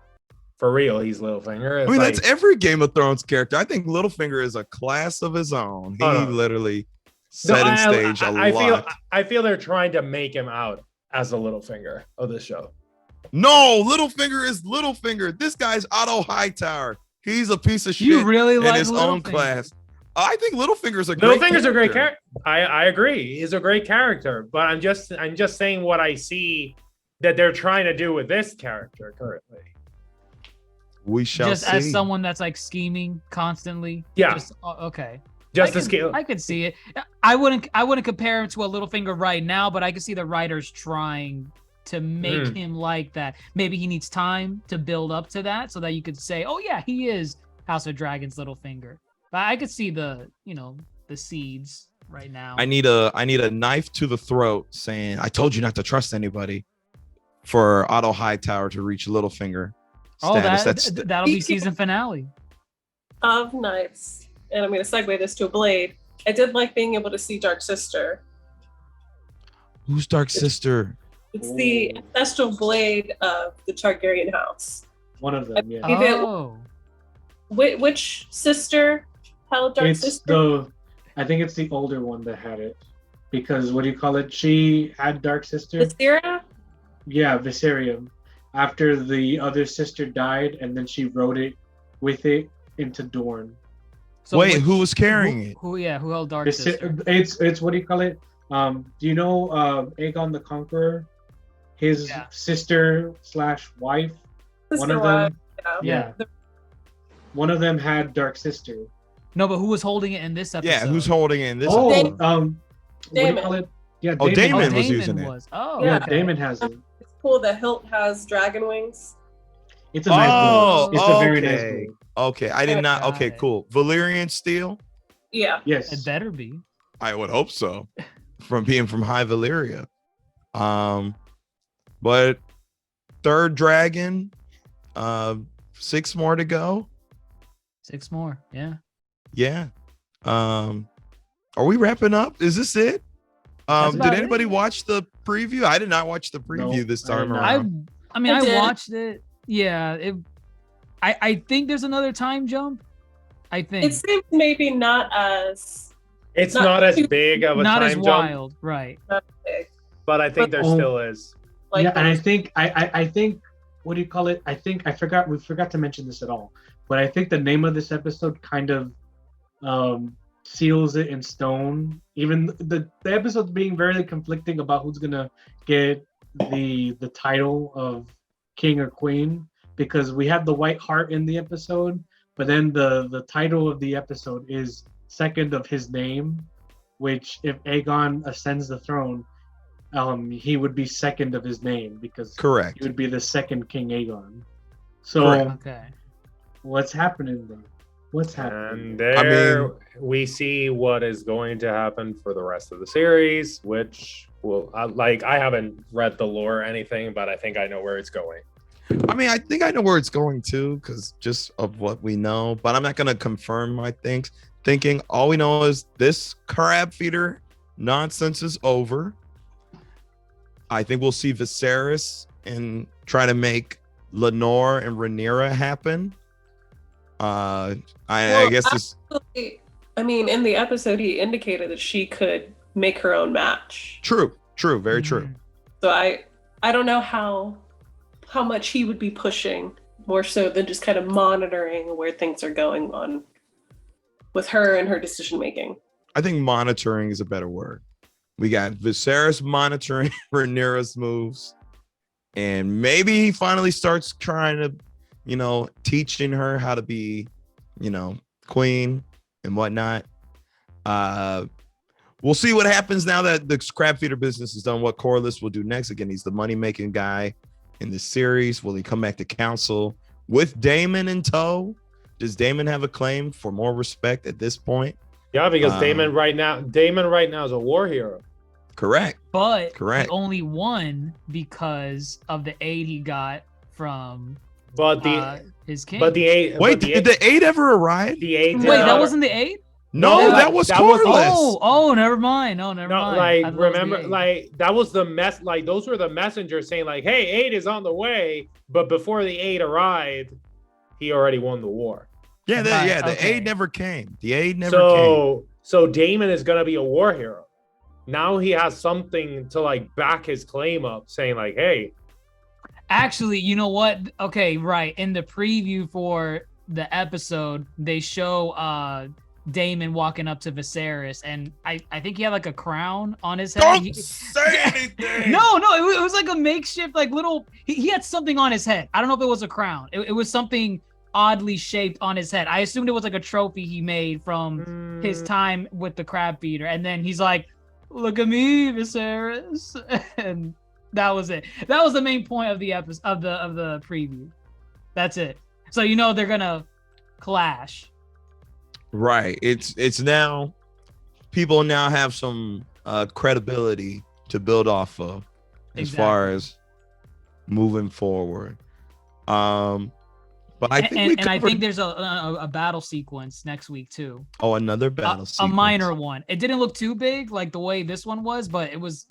for real he's Littlefinger. I mean, that's every Game of Thrones character. I think Littlefinger is a class of his own. He literally set in stage a lot. I feel they're trying to make him out as a Littlefinger of this show. No, Littlefinger is Littlefinger. This guy's Otto Hightower. He's a pice of shit. You really in like his own class. I think Littlefinger's a great character. I agree. He's a great character, but I'm just saying what I see that they're trying to do with this character currently. We shall just see. As someone that's like scheming constantly. Yeah. Okay. I could see it. I wouldn't compare him to a Littlefinger right now, but I could see the writers trying to make him like that. Maybe he needs time to build up to that so that you could say, oh yeah, he is House of Dragon's Littlefinger. But I could see the seeds right now. I need a knife to the throat saying, I told you not to trust anybody, for Otto Hightower to reach Littlefinger status. That'll be season finale. Of knives. And I'm going to segue this to a blade. I did like being able to see Dark Sister. Who's Dark Sister? It's the ancestral blade of the Targaryen house. One of them, yeah. Oh. Which sister held Dark Sister? I think it's the older one that had it. Because, what do you call it? She had Dark Sister. Viserys? Yeah, Viserion. After the other sister died, and then she wrote it with it into Dorne. So wait, who was carrying it? Who held Dark Sister? It's what do you call it? Do you know Aegon the Conqueror? His sister / wife. One of them. Yeah. One of them had Dark Sister. No, but who was holding it in this episode? Yeah, who's holding it in this episode? episode? What do you call it? Yeah, Daemon was using it. Oh, yeah, okay. Daemon has it. It's cool. The hilt has dragon wings. It's a nice blade. It's a very nice blade. Okay, I did not. Okay, cool. Valyrian steel? Yeah. Yes. It better be. I would hope so. From being from High Valyria. But third dragon, 6 more to go. 6 more, yeah. Yeah. Are we wrapping up? Is this it? Did anybody watch the preview? I did not watch the preview this time around. I watched it. Yeah, I think there's another time jump. I think it seems maybe not as. It's not as big of a not time as jump. Wild, right? Not big. But I think there still is. Like yeah, and I think what do you call it? I think we forgot to mention this at all, but I think the name of this episode kind of seals it in stone. Even the episode's being very conflicting about who's gonna get the title of king or queen, because we have the white hart in the episode, but then the title of the episode is second of his name, which if Aegon ascends the throne, he would be second of his name, because Correct. he would be the second King Aegon. So Okay. what's happening there? What's happening? And there we see what is going to happen for the rest of the series, which I haven't read the lore or anything, but I think I know where it's going. I mean, I think I know where it's going to, because just of what we know, but I'm not going to confirm my thinking. All we know is this crab feeder nonsense is over. I think we'll see Viserys and try to make Lenore and Rhaenyra happen. I guess this. Actually, I mean, in the episode, he indicated that she could make her own match. True, very true. So I don't know how much he would be pushing, more so than just kind of monitoring where things are going on with her and her decision making. I think monitoring is a better word. We got Viserys monitoring Rhaenyra's moves, and maybe he finally starts trying to, teaching her how to be, queen and whatnot. We'll see what happens now that the crab feeder business is done. What Corlys will do next. Again, he's the money making guy in this series. Will he come back to council with Daemon in tow? Does Daemon have a claim for more respect at this point? Yeah, because Daemon right now is a war hero. Correct. But he only won because of the aid he got from his king. But the aid. Did the aid ever arrive? The aid. Wait, that wasn't the aid? No, that was Corlys. Oh, never mind. No, never mind. Like, remember, like, that was the mess. Like, those were the messengers saying, like, hey, aid is on the way. But before the aid arrived, he already won the war. Yeah, the aid never came. The aid never came. So Daemon is going to be a war hero. Now he has something to, like, back his claim up, saying, like, hey. Actually, you know what? Okay, right. In the preview for the episode, they show Daemon walking up to Viserys, and I think he had like a crown on his head. Don't say anything. No, it was like a makeshift, like little. He had something on his head. I don't know if it was a crown. It was something oddly shaped on his head. I assumed it was like a trophy he made from his time with the crab feeder, and then he's like, "Look at me, Viserys," and that was it. That was the main point of the episode of the preview. That's it. So they're gonna clash. Right. It's now people now have some credibility to build off of as far as moving forward. But I think I think there's a battle sequence next week too. Oh, another battle sequence. A minor one. It didn't look too big like the way this one was, but it was.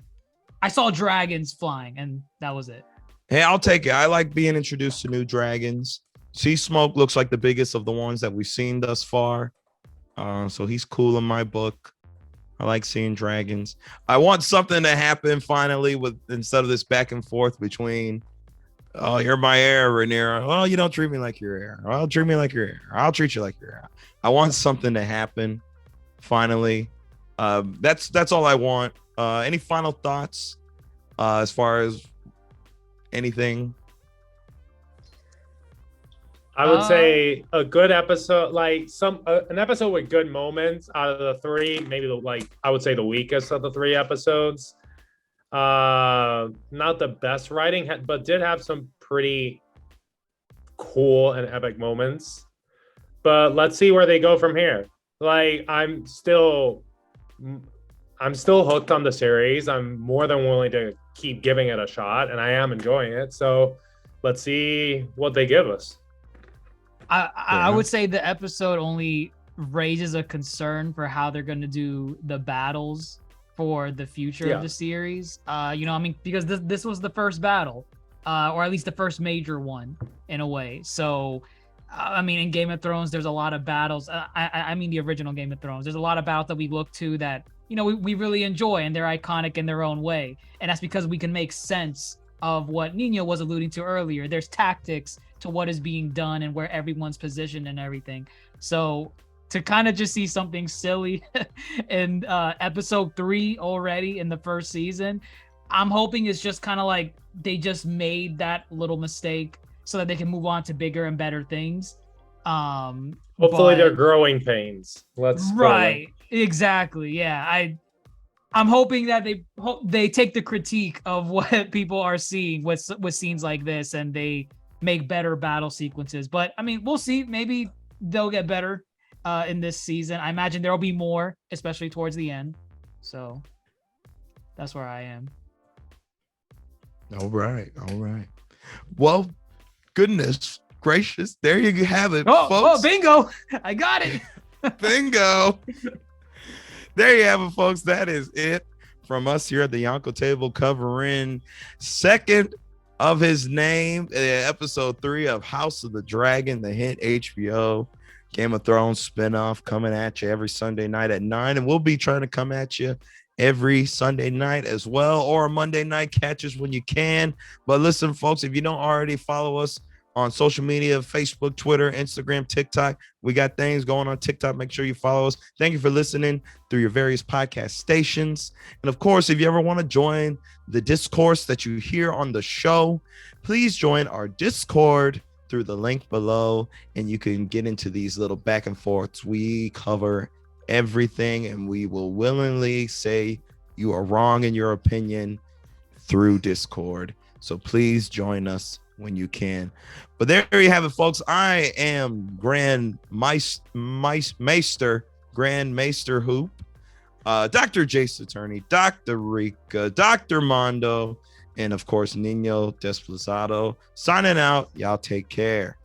I saw dragons flying, and that was it. Hey, I'll take it. I like being introduced to new dragons. Sea Smoke looks like the biggest of the ones that we've seen thus far. So he's cool in my book. I like seeing dragons. I want something to happen finally instead of this back and forth between, oh, you're my heir, Rhaenyra. Well, you don't treat me like your heir. Well, treat me like your heir. I'll treat you like your heir. I want something to happen finally. That's all I want. Any final thoughts as far as anything? I would say a good episode, like an episode with good moments out of the three, maybe I would say the weakest of the three episodes. Not the best writing, but did have some pretty cool and epic moments. But let's see where they go from here. Like, I'm still hooked on the series. I'm more than willing to keep giving it a shot, and I am enjoying it. So let's see what they give us. I would say the episode only raises a concern for how they're going to do the battles for the future of the series. Because this was the first battle, or at least the first major one in a way. So, in Game of Thrones, there's a lot of battles. The original Game of Thrones, there's a lot of battles that we look to that, we really enjoy, and they're iconic in their own way. And that's because we can make sense of what Nino was alluding to earlier. There's tactics to what is being done and where everyone's positioned and everything. So to kind of just see something silly in episode 3 already in the first season, I'm hoping it's just kind of like they just made that little mistake so that they can move on to bigger and better things. Hopefully they're growing pains. Right. Exactly. Yeah. I'm hoping that they take the critique of what people are seeing with scenes like this and they make better battle sequences. But I mean, we'll see. Maybe they'll get better in this season. I imagine there'll be more, especially towards the end. So that's where I am. All right. Well, goodness gracious, there you have it, folks. Oh, bingo! I got it. Bingo. There you have it, folks. That is it from us here at the Yonkō Table, covering second of his name, episode 3 of House of the Dragon, the hit HBO Game of Thrones spinoff, coming at you every Sunday night at 9, and we'll be trying to come at you every Sunday night as well, or Monday night. Catch us when you can. But listen, folks, if you don't already follow us on social media, Facebook, Twitter, Instagram, TikTok, we got things going on TikTok. Make sure you follow us. Thank you for listening through your various podcast stations. And of course, if you ever want to join the discourse that you hear on the show, please join our Discord through the link below, and you can get into these little back and forths. We cover everything, and we will willingly say you are wrong in your opinion through Discord. So please join us when you can. But there you have it, folks. I am GrandMasterHoop, DrJaceAttorney, DoctahReeka, DrMondo, and of course Nino Desplazado signing out. Y'all take care.